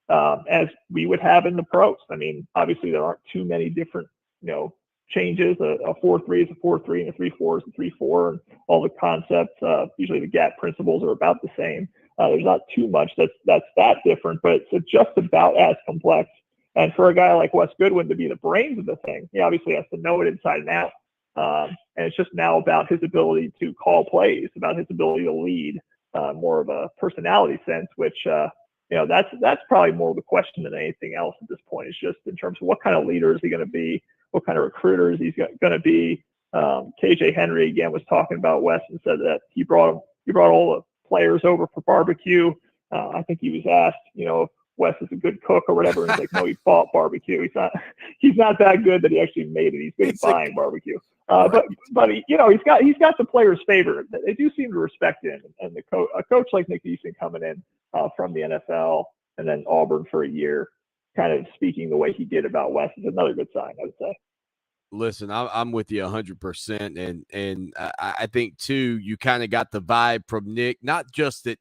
as we would have in the pros. Obviously, there aren't too many different, changes. A 4-3 is a 4-3 and a 3-4 is a 3-4. And all the concepts, usually the gap principles are about the same. There's not too much that's that different, but it's just about as complex. And for a guy like Wes Goodwin to be the brains of the thing, he obviously has to know it inside and out. And it's just now about his ability to call plays, about his ability to lead, more of a personality sense, which, that's probably more of a question than anything else at this point. It's just in terms of what kind of leader is he going to be, what kind of recruiter is he going to be. KJ Henry, again, was talking about Wes and said that he brought all the players over for barbecue. I think he was asked, Wes is a good cook or whatever. And he's like, no, he bought barbecue. He's not that good that he actually made it. He's good at buying barbecue. But he's got the players' favor. They do seem to respect him. And a coach like Nick Eason coming in from the NFL and then Auburn for a year, kind of speaking the way he did about Wes is another good sign, I would say. Listen, I'm with you 100%. And I think, too, you kind of got the vibe from Nick, not just that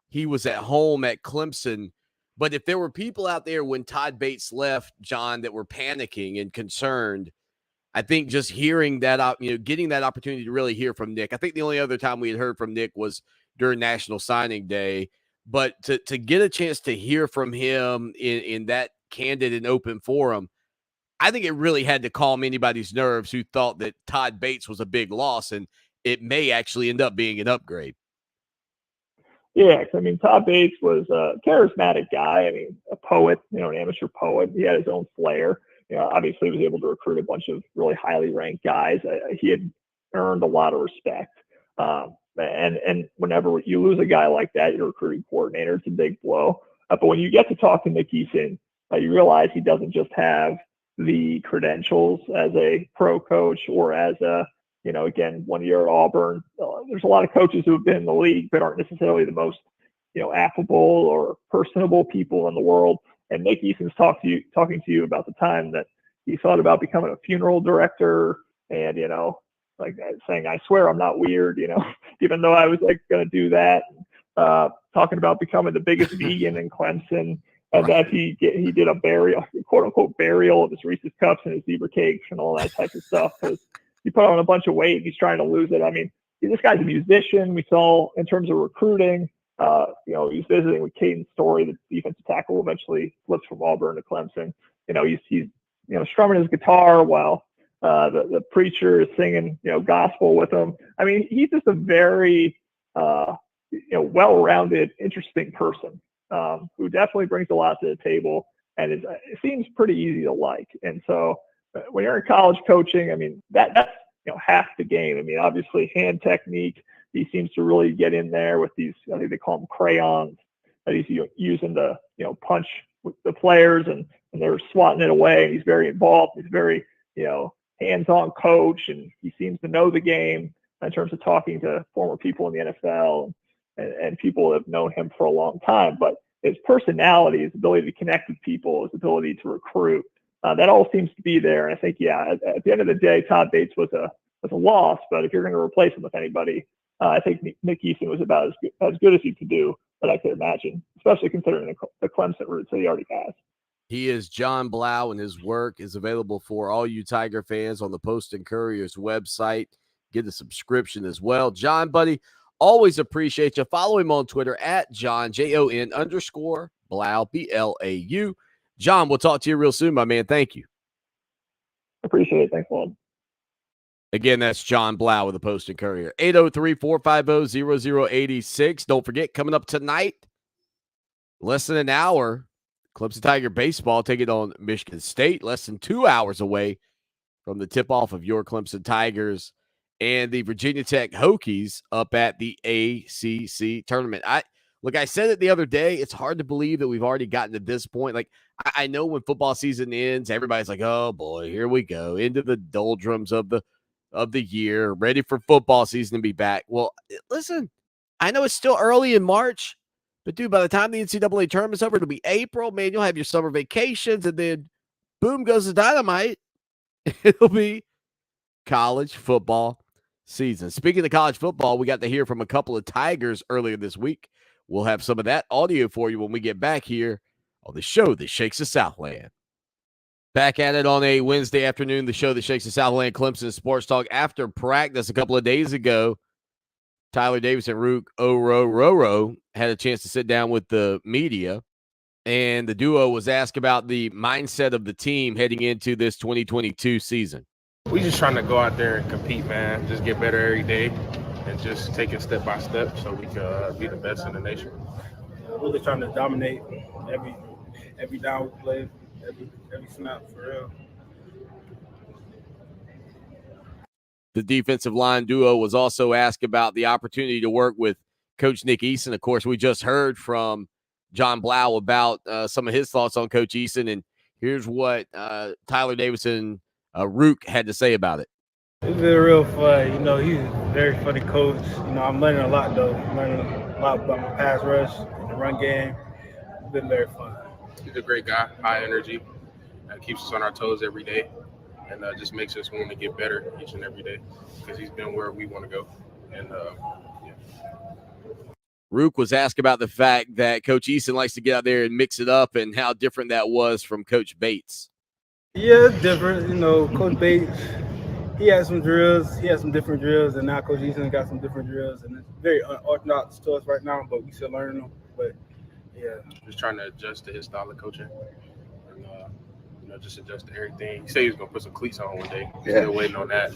he was at home at Clemson, but if there were people out there when Todd Bates left, John, that were panicking and concerned, I think just hearing that, getting that opportunity to really hear from Nick. I think the only other time we had heard from Nick was during National Signing Day. But to get a chance to hear from him in that candid and open forum, I think it really had to calm anybody's nerves who thought that Todd Bates was a big loss, and it may actually end up being an upgrade. Yeah, Todd Bates was a charismatic guy. A poet, an amateur poet. He had his own flair. Obviously he was able to recruit a bunch of really highly ranked guys. He had earned a lot of respect. And whenever you lose a guy like that, your recruiting coordinator, it's a big blow. But when you get to talk to Nick Eason, you realize he doesn't just have the credentials as a pro coach or as a, again, 1 year at Auburn. There's a lot of coaches who have been in the league but aren't necessarily the most, affable or personable people in the world. And Nick Eason's talking to you about the time that, he thought about becoming a funeral director, and like saying, "I swear I'm not weird," even though I was like going to do that. Talking about becoming the biggest vegan in Clemson, and that he did a burial, quote unquote burial of his Reese's Cups and his zebra cakes and all that type of stuff, because he put on a bunch of weight. He's trying to lose it. I mean, this guy's a musician. We saw in terms of recruiting. He's visiting with Caden Story, the defensive tackle, who eventually flips from Auburn to Clemson. He's strumming his guitar while the preacher is singing gospel with him. I mean, he's just a very well-rounded, interesting person who definitely brings a lot to the table, and it seems pretty easy to like. And so when you're in college coaching, I mean, that's half the game. I mean, obviously hand technique. He seems to really get in there with these, I think they call them crayons, that he's using to punch with the players, and they're swatting it away. He's very involved. He's very hands-on coach, and he seems to know the game in terms of talking to former people in the NFL and people that have known him for a long time. But his personality, his ability to connect with people, his ability to recruit, that all seems to be there. And I think, at the end of the day, Todd Bates was a loss. But if you're going to replace him with anybody, I think Nick Eason was about as good as he could do that I could imagine, especially considering the Clemson roots that he already has. He is John Blau, and his work is available for all you Tiger fans on the Post and Courier's website. Get a subscription as well. John, buddy, always appreciate you. Follow him on Twitter at John, JON_Blau, BLAU. John, we'll talk to you real soon, my man. Thank you. Appreciate it. Thanks a lot. Again, that's John Blau with the Post and Courier. 803-450-0086. Don't forget, coming up tonight, less than an hour, Clemson Tiger baseball taking on Michigan State, less than 2 hours away from the tip-off of your Clemson Tigers and the Virginia Tech Hokies up at the ACC Tournament. I said it the other day, it's hard to believe that we've already gotten to this point. Like, I know when football season ends, everybody's like, oh, boy, here we go, into the doldrums of the year, ready for football season to be back. Well, listen, I know it's still early in March, but dude, by the time the NCAA tournament's over, it'll be April, man. You'll have your summer vacations, and then boom goes the dynamite. It'll be college football season. Speaking of college football, we got to hear from a couple of Tigers earlier this week. We'll have some of that audio for you when we get back here on the show that shakes the Southland. Back at it on a Wednesday afternoon, the show that shakes the Southland, Clemson Sports Talk. After practice a couple of days ago, Tyler Davis and Rook Roro had a chance to sit down with the media, and the duo was asked about the mindset of the team heading into this 2022 season. We just trying to go out there and compete, man. Just get better every day and just take it step by step so we can be the best in the nation. Really trying to dominate every down we play. Every snap, for real. The defensive line duo was also asked about the opportunity to work with Coach Nick Eason. Of course, we just heard from John Blau about some of his thoughts on Coach Eason, and here's what Tyler Davis and Rook had to say about it. It's been real fun. He's a very funny coach. I'm learning a lot, though. I'm learning a lot about my pass rush and the run game. It's been very fun. He's a great guy, high energy, keeps us on our toes every day, and just makes us want to get better each and every day because he's been where we want to go. And Rook was asked about the fact that Coach Eason likes to get out there and mix it up and how different that was from Coach Bates. Yeah, it's different. Coach Bates, he has some drills. He has some different drills, and now Coach Eason got some different drills, and it's very unorthodox to us right now, but we still learning them. But yeah, just trying to adjust to his style of coaching, and just adjust to everything. He said he was gonna put some cleats on one day. Still waiting on that.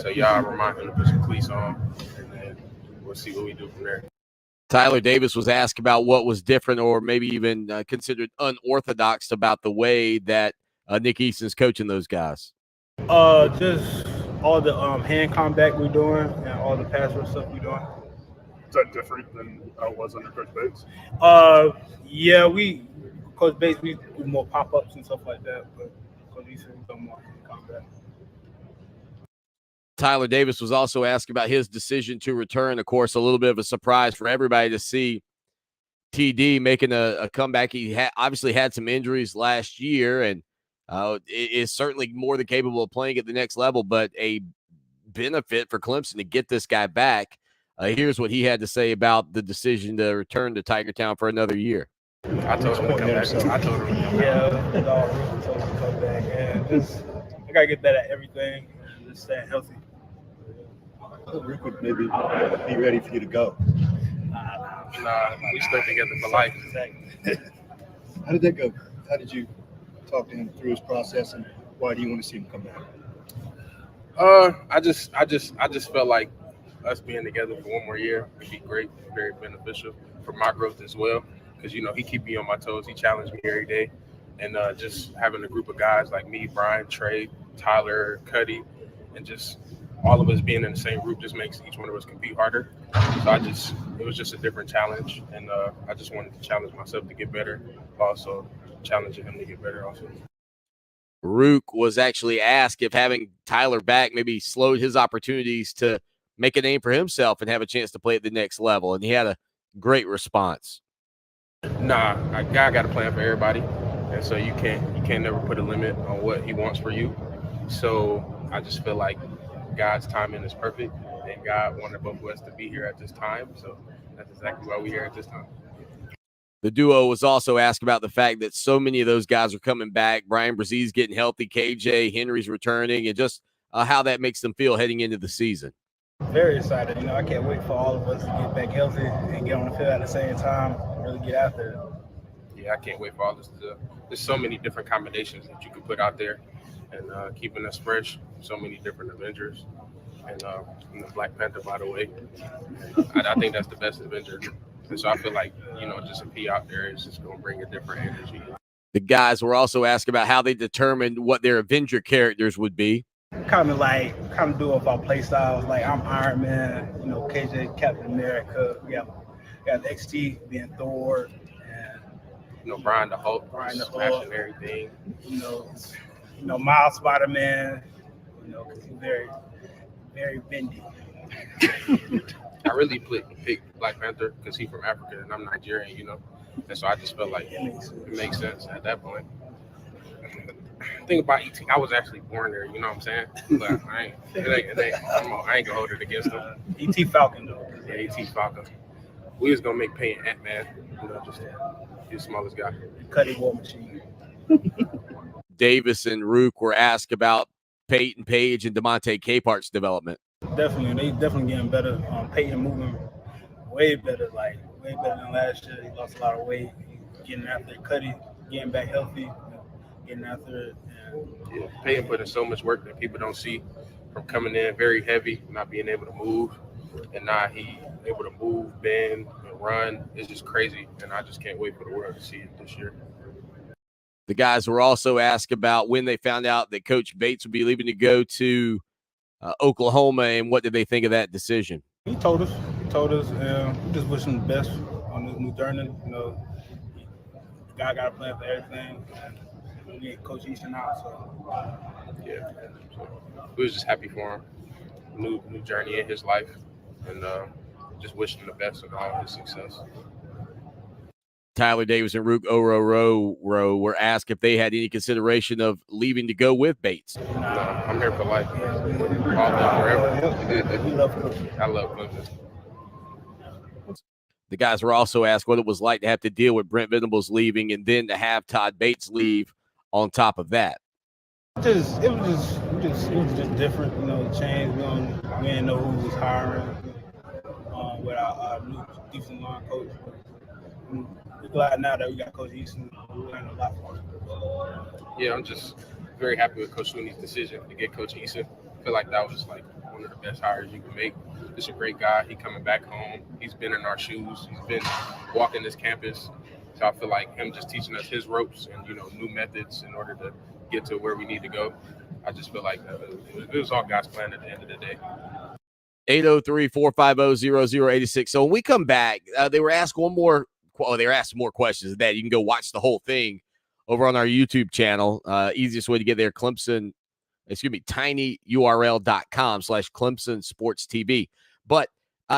So y'all remind him to put some cleats on, and then we'll see what we do from there. Tyler Davis was asked about what was different or maybe even considered unorthodox about the way that Nick Eason's coaching those guys. Just all the hand combat we're doing and all the pass rush stuff we're doing. Is that different than how it was under Coach Bates? Yeah, Coach Bates, we do more pop-ups and stuff like that, but Coach Eason, we do more hand combat. Tyler Davis was also asked about his decision to return. Of course, a little bit of a surprise for everybody to see TD making a comeback. He obviously had some injuries last year, and is certainly more than capable of playing at the next level, but a benefit for Clemson to get this guy back. Here's what he had to say about the decision to return to Tiger Town for another year. I told him to come back. I told him. Yeah, the dog told him to come back. And I gotta get better at everything. And just staying healthy. Rick would maybe be ready for you to go. Nah, we stuck together for life. How did that go? How did you talk to him through his process, and why do you want to see him come back? I just felt like us being together for one more year would be great, very beneficial for my growth as well. Because he keep me on my toes. He challenged me every day, and just having a group of guys like me, Brian, Trey, Tyler, Cuddy, and just all of us being in the same group just makes each one of us compete harder. So it was just a different challenge, and I just wanted to challenge myself to get better, also challenging him to get better also. Rook was actually asked if having Tyler back maybe slowed his opportunities to make a name for himself and have a chance to play at the next level, and he had a great response. Nah, God got a plan for everybody, and so you can't never put a limit on what he wants for you. So I just feel like God's timing is perfect, and God wanted both of us to be here at this time. So that's exactly why we're here at this time. The duo was also asked about the fact that so many of those guys are coming back. Brian Brazee's getting healthy, KJ Henry's returning, and just how that makes them feel heading into the season. Very excited. I can't wait for all of us to get back healthy and get on the field at the same time and really get after it. Yeah, I can't wait for all this. There's so many different combinations that you can put out there, and keeping us fresh. So many different Avengers, and the Black Panther, by the way. I think that's the best Avenger. And so I feel like, just a P out there is just going to bring a different energy. The guys were also asked about how they determined what their Avenger characters would be. Kind of do up our play styles. Like I'm Iron Man, KJ Captain America. We got the XT being Thor, and Brian the Hulk, smashing everything. Miles Spider-Man. Because he's very, very bendy. I really picked Black Panther because he's from Africa and I'm Nigerian, and so I just felt like it makes sense at that point. Think about ET. I was actually born there, you know what I'm saying? But I ain't gonna hold it against them. ET Falcon though. Yeah, ET Falcon. We was gonna make Peyton Ant-Man, just the smallest guy. Cutting War Machine. Davis and Rook were asked about Peyton Page and DeMonte Capart's development. Definitely, they definitely getting better. Peyton moving way better than last year. He lost a lot of weight. Getting after it, Cuddy, getting back healthy, getting after it. Yeah, Peyton put in so much work that people don't see, from coming in very heavy, not being able to move, and now he able to move, bend, and run. It's just crazy, and I just can't wait for the world to see it this year. The guys were also asked about when they found out that Coach Bates would be leaving to go to Oklahoma, and what did they think of that decision? He told us, and we just wish him the best on this new journey. God got a plan for everything. And we get Coach Easton out, so yeah. So we was just happy for him. New journey in his life, and just wishing him the best of all his success. Tyler Davis and Rook Oro were asked if they had any consideration of leaving to go with Bates. No, I'm here for life. All day, forever. We love Clemson. I love Clemson. The guys were also asked what it was like to have to deal with Brent Venables leaving and then to have Todd Bates leave on top of that. It was just different, the change. We didn't know who was hiring with our new defensive line coach. We're glad now that we got Coach Easton. We learned a lot from him. Yeah, I'm just very happy with Coach Sweeney's decision to get Coach Easton. I feel like that was like one of the best hires you can make. He's a great guy. He coming back home. He's been in our shoes. He's been walking this campus. So I feel like him just teaching us his ropes and, new methods in order to get to where we need to go. I just feel like it was all God's plan at the end of the day. 803-450-0086. So when we come back, they were asked they were asked more questions than that. You can go watch the whole thing over on our YouTube channel. Easiest way to get there, tinyurl.com/Clemson Sports TV. But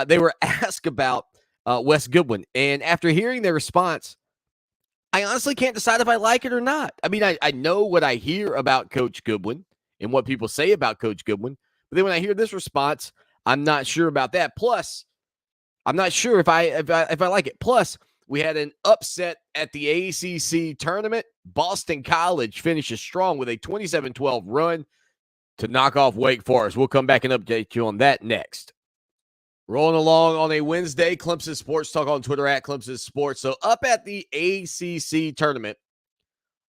they were asked about Wes Goodwin. And after hearing their response, I honestly can't decide if I like it or not. I mean, I know what I hear about Coach Goodwin and what people say about Coach Goodwin, but then when I hear this response, I'm not sure about that. Plus, I'm not sure if I like it. Plus, we had an upset at the ACC tournament. Boston College finishes strong with a 27-12 run to knock off Wake Forest. We'll come back and update you on that next. Rolling along on a Wednesday, Clemson Sports Talk on Twitter at Clemson Sports. So up at the ACC tournament,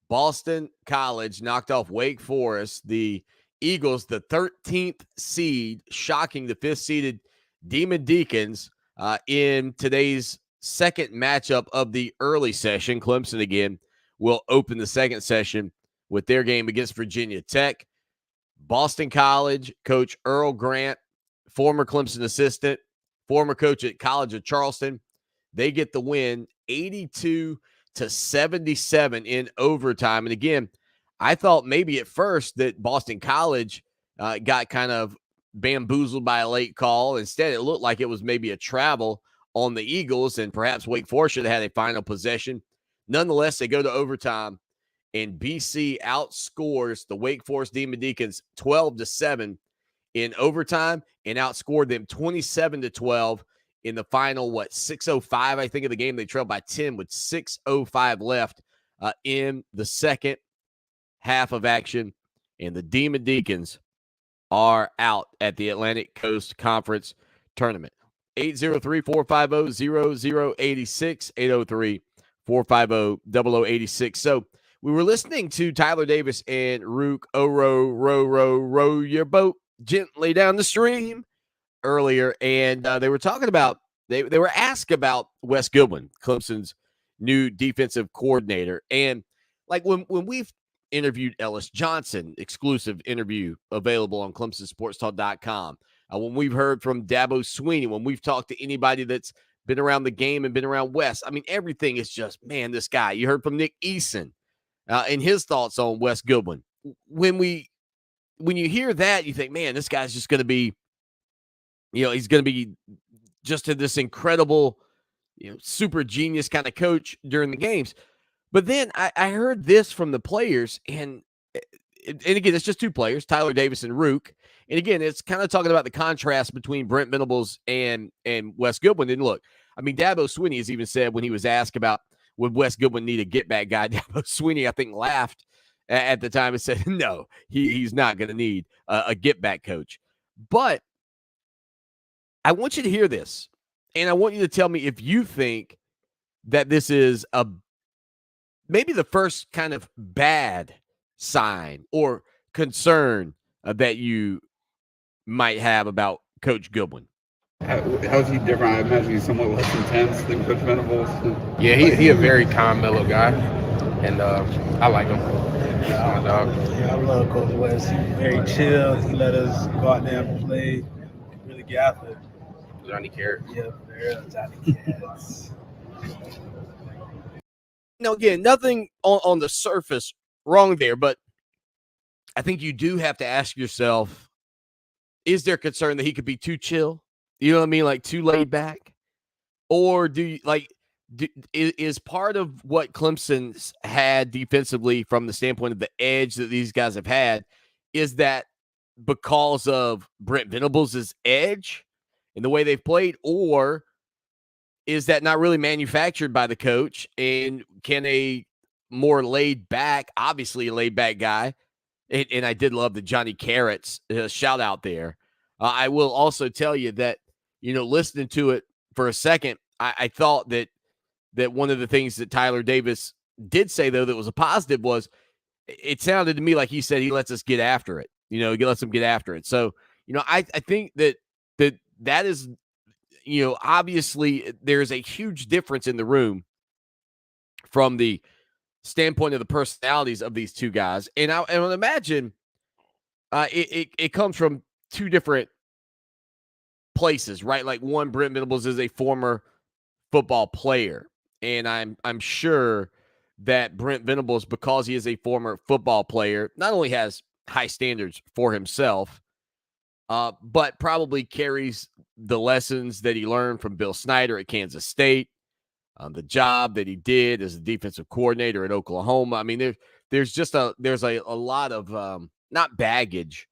Boston College knocked off Wake Forest. The Eagles, the 13th seed, shocking the 5th-seeded Demon Deacons in today's second matchup of the early session. Clemson, again, will open the second session with their game against Virginia Tech. Boston College coach Earl Grant, former Clemson assistant, former coach at College of Charleston, they get the win 82-77 in overtime. And again, I thought maybe at first that Boston College got kind of bamboozled by a late call. Instead, it looked like it was maybe a travel on the Eagles, and perhaps Wake Forest should have had a final possession. Nonetheless, they go to overtime, and BC outscores the Wake Forest Demon Deacons 12-7 in overtime and outscored them 27-12 in the final, 6:05, I think, of the game. They trailed by 10 with 6:05 left in the second half of action, and the Demon Deacons are out at the Atlantic Coast Conference Tournament. 803-450-0086, 803-450-0086. So we were listening to Tyler Davis and Rook row your boat gently down the stream earlier, and they were talking about, they were asked about Wes Goodwin, Clemson's new defensive coordinator. And like when we've interviewed Ellis Johnson, exclusive interview available on ClemsonSportsTalk.com. When we've heard from Dabo Swinney, when we've talked to anybody that's been around the game and been around Wes, I mean, everything is just, man, this guy. You heard from Nick Eason and his thoughts on Wes Goodwin. When you hear that, you think, man, this guy's just going to be, he's going to be just this incredible, super genius kind of coach during the games. But then I heard this from the players, and again, it's just two players, Tyler Davis and Rook. And again, it's kind of talking about the contrast between Brent Venables and Wes Goodwin. And look, I mean, Dabo Swinney has even said when he was asked about would Wes Goodwin need a get-back guy, Dabo Swinney, I think, laughed at the time and said, no, he's not going to need a get-back coach. But I want you to hear this, and I want you to tell me if you think that this is maybe the first kind of bad sign or concern that you might have about Coach Goodwin. How's he different? I imagine he's somewhat less intense than Coach Venables. Yeah, he a very calm, mellow guy, and I like him. Yeah, I love Coach West. He's very chill. He let us go out there and play, really get after it. Johnny Carrots. Yeah, very Johnny Carrots. Again, nothing on the surface wrong there, but I think you do have to ask yourself, is there concern that he could be too chill? You know what I mean? Like too laid back? Or is part of what Clemson's had defensively from the standpoint of the edge that these guys have had, is that because of Brent Venables' edge and the way they've played, or is that not really manufactured by the coach? And can a more laid back, obviously a laid back guy, and I did love the Johnny Carrots shout out there. I will also tell you that, listening to it for a second, I thought that one of the things that Tyler Davis did say, though, that was a positive was it sounded to me like he said he lets us get after it. He lets them get after it. So, I think that is, obviously there's a huge difference in the room from the standpoint of the personalities of these two guys. And I would imagine it comes from two different places, right? Like one, Brent Venables is a former football player. And I'm sure that Brent Venables, because he is a former football player, not only has high standards for himself, but probably carries the lessons that he learned from Bill Snyder at Kansas State, the job that he did as a defensive coordinator at Oklahoma. I mean, there's a lot of not baggage,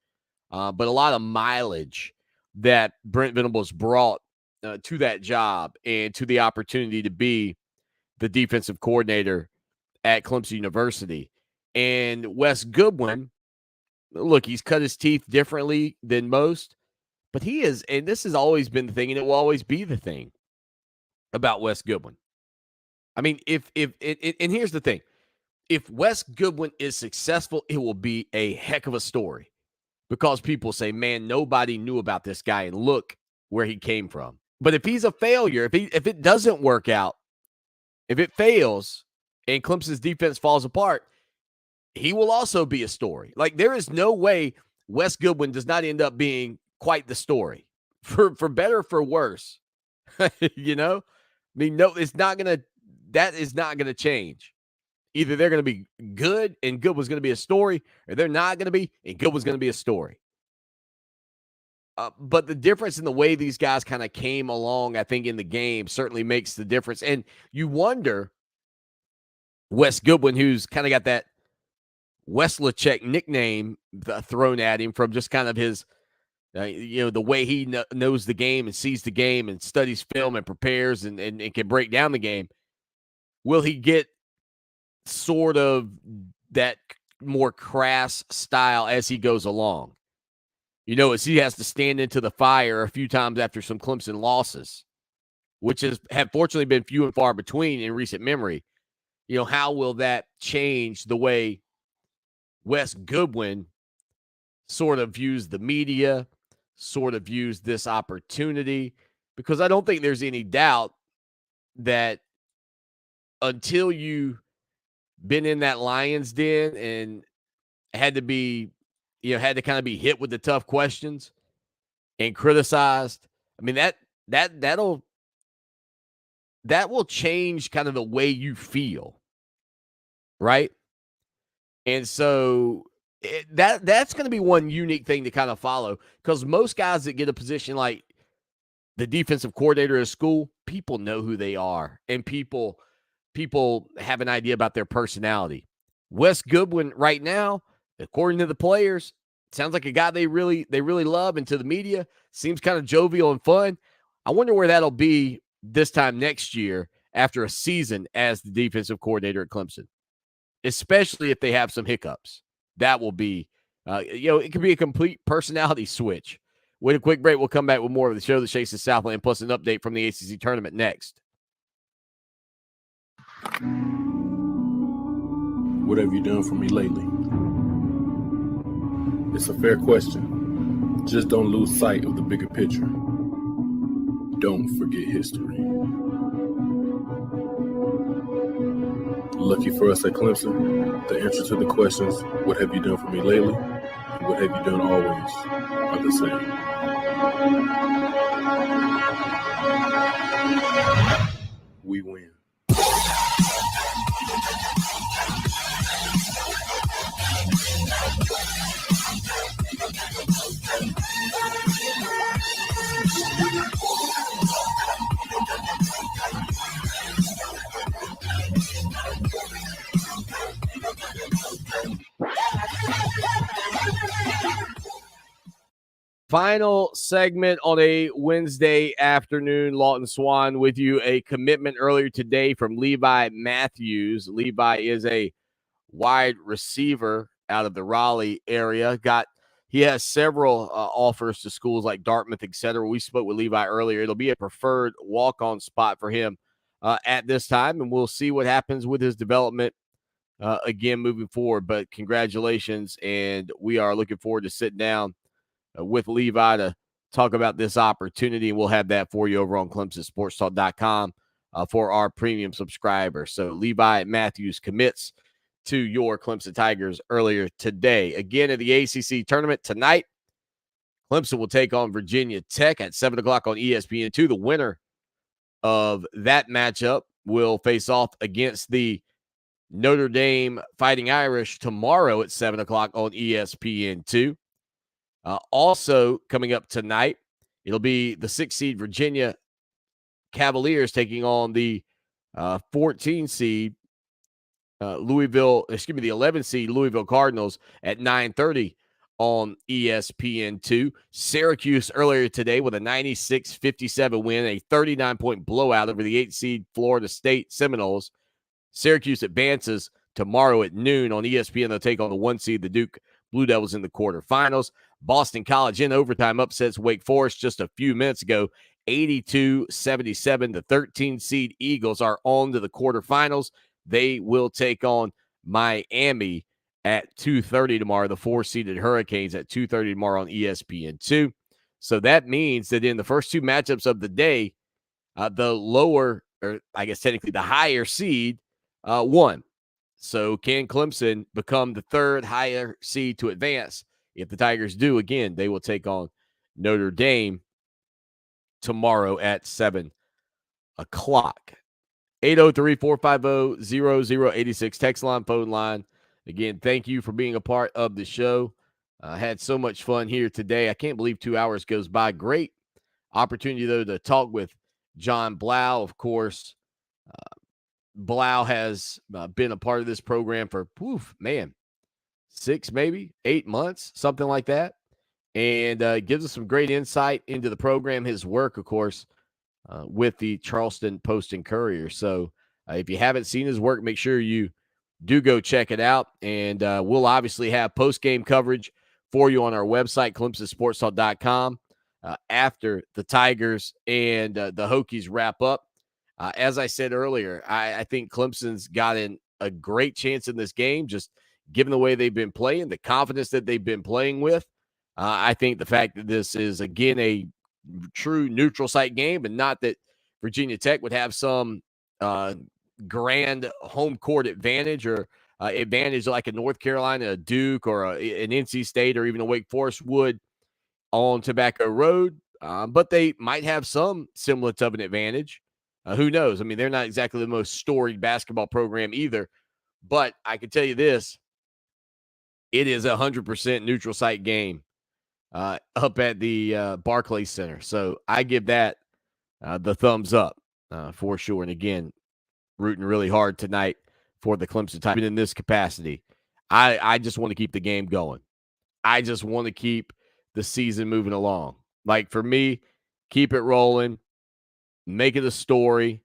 but a lot of mileage that Brent Venables brought to that job and to the opportunity to be the defensive coordinator at Clemson University. And Wes Goodwin, look, he's cut his teeth differently than most, but he is, and this has always been the thing, and it will always be the thing about Wes Goodwin. I mean, and here's the thing. If Wes Goodwin is successful, it will be a heck of a story because people say, man, nobody knew about this guy, and look where he came from. But if he's a failure, if it doesn't work out, if it fails and Clemson's defense falls apart, he will also be a story. Like, there is no way Wes Goodwin does not end up being quite the story, for better or for worse. You know? I mean, no, that is not going to change. Either they're going to be good and Goodwin's going to be a story, or they're not going to be and Goodwin's going to be a story. But the difference in the way these guys kind of came along, I think, in the game certainly makes the difference. And you wonder, Wes Goodwin, who's kind of got that Westlachek nickname thrown at him from just kind of his, the way he knows the game and sees the game and studies film and prepares and can break down the game. Will he get sort of that more crass style as he goes along? As he has to stand into the fire a few times after some Clemson losses, which have fortunately been few and far between in recent memory. How will that change the way Wes Goodwin sort of views the media, sort of views this opportunity? Because I don't think there's any doubt that until you been in that lion's den and had to kind of be hit with the tough questions and criticized, I mean, that will change kind of the way you feel, right? And so that's going to be one unique thing to kind of follow, because most guys that get a position like the defensive coordinator at school, people know who they are, and people have an idea about their personality. Wes Goodwin right now, according to the players, sounds like a guy they really love, and to the media, seems kind of jovial and fun. I wonder where that'll be this time next year after a season as the defensive coordinator at Clemson, especially if they have some hiccups. That will be, it could be a complete personality switch. Wait a quick break. We'll come back with more of the show that shakes the Southland, plus an update from the ACC tournament next. What have you done for me lately? It's a fair question. Just don't lose sight of the bigger picture. Don't forget history. Lucky for us at Clemson, the answer to the questions, what have you done for me lately, and what have you done always, are the same. We win. Final segment on a Wednesday afternoon. Lawton Swan with you. A commitment earlier today from Levi Matthews. Levi is a wide receiver out of the Raleigh area. He has several offers to schools like Dartmouth, etc. We spoke with Levi earlier. It'll be a preferred walk-on spot for him at this time, and we'll see what happens with his development again moving forward. But congratulations, and we are looking forward to sitting down with Levi to talk about this opportunity. We'll have that for you over on ClemsonSportsTalk.com for our premium subscribers. So Levi Matthews commits to your Clemson Tigers earlier today. Again, at the ACC tournament tonight, Clemson will take on Virginia Tech at 7 o'clock on ESPN2. The winner of that matchup will face off against the Notre Dame Fighting Irish tomorrow at 7 o'clock on ESPN2. Also coming up tonight, it'll be the 6th seed Virginia Cavaliers taking on the 14 seed the 11 seed Louisville Cardinals at 9:30 on ESPN2. Syracuse earlier today with a 96-57 win, a 39-point blowout over the 8 seed Florida State Seminoles. Syracuse advances tomorrow at noon on ESPN. They'll take on the 1 seed, the Duke Blue Devils, in the quarterfinals. Boston College in overtime upsets Wake Forest just a few minutes ago, 82-77. The 13 seed Eagles are on to the quarterfinals. They will take on Miami at 2:30 tomorrow. The 4-seeded Hurricanes at 2:30 tomorrow on ESPN2. So that means that in the first 2 matchups of the day, the lower, or I guess technically the higher seed, won. So can Clemson become the 3rd higher seed to advance? If the Tigers do, again, they will take on Notre Dame tomorrow at 7 o'clock. 803-450-0086. Text line, phone line. Again, thank you for being a part of the show. Had so much fun here today. I can't believe 2 hours goes by. Great opportunity, though, to talk with John Blau. Of course, Blau has been a part of this program for, 6, maybe 8 months, something like that. And gives us some great insight into the program, his work, of course, with the Charleston Post and Courier. So if you haven't seen his work, make sure you do go check it out. And we'll obviously have post-game coverage for you on our website, ClemsonSportsTalk.com, after the Tigers and the Hokies wrap up. As I said earlier, I think Clemson's gotten a great chance in this game, just given the way they've been playing, the confidence that they've been playing with. I think the fact that this is, again, a true neutral site game, and not that Virginia Tech would have some grand home court advantage or advantage like a North Carolina, a Duke, or an NC State, or even a Wake Forest would on Tobacco Road. But they might have some semblance of an advantage. Who knows? I mean, they're not exactly the most storied basketball program either. But I can tell you this, it is a 100% neutral site game up at the Barclays Center. So I give that the thumbs up for sure. And again, rooting really hard tonight for the Clemson Tigers in this capacity. I just want to keep the game going. I just want to keep the season moving along. Like, for me, keep it rolling, make it a story,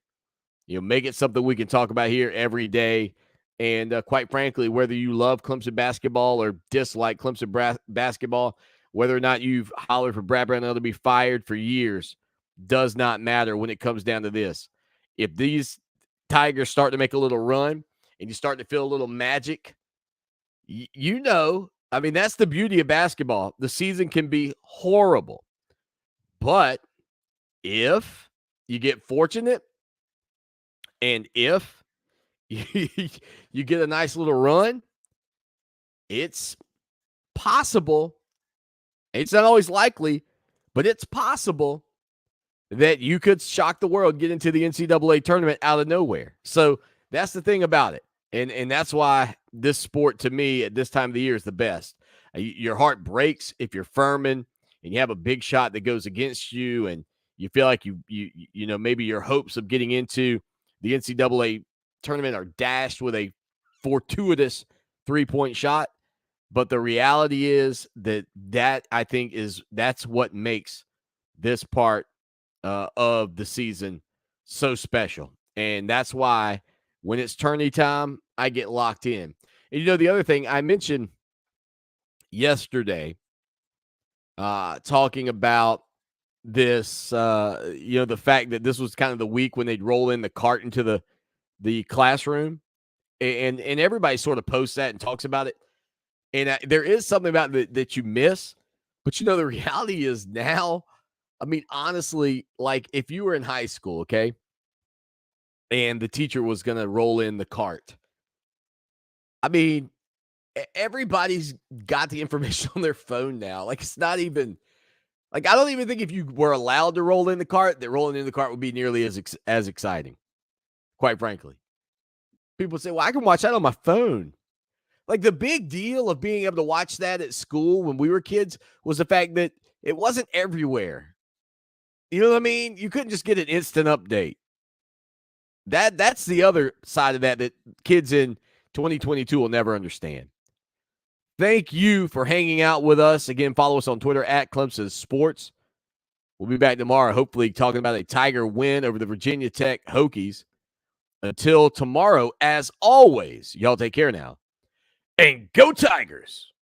make it something we can talk about here every day. And quite frankly, whether you love Clemson basketball or dislike Clemson basketball, whether or not you've hollered for Brad Brownell to be fired for years, does not matter when it comes down to this. If these Tigers start to make a little run and you start to feel a little magic, I mean, that's the beauty of basketball. The season can be horrible. But if you get fortunate and if you get a nice little run, it's possible. It's not always likely, but it's possible that you could shock the world, get into the NCAA tournament out of nowhere. So that's the thing about it. And that's why this sport, to me, at this time of the year is the best. Your heart breaks if you're Furman and you have a big shot that goes against you, and you feel like maybe your hopes of getting into the NCAA tournament are dashed with a fortuitous 3-point shot. But the reality is that I think that's what makes this part of the season so special. And that's why when it's tourney time, I get locked in. And the other thing I mentioned yesterday, talking about this, the fact that this was kind of the week when they'd roll in the cart into the classroom, and everybody sort of posts that and talks about it. And there is something about that you miss, but the reality is now, I mean, honestly, like if you were in high school, okay, and the teacher was going to roll in the cart, I mean, everybody's got the information on their phone now. Like, it's not even, like, I don't even think if you were allowed to roll in the cart, that rolling in the cart would be nearly as exciting, quite frankly. People say, well, I can watch that on my phone. Like, the big deal of being able to watch that at school when we were kids was the fact that it wasn't everywhere. You know what I mean? You couldn't just get an instant update. That's the other side of that kids in 2022 will never understand. Thank you for hanging out with us. Again, follow us on Twitter at Clemson Sports. We'll be back tomorrow, hopefully talking about a Tiger win over the Virginia Tech Hokies. Until tomorrow, as always, y'all take care now. And go Tigers!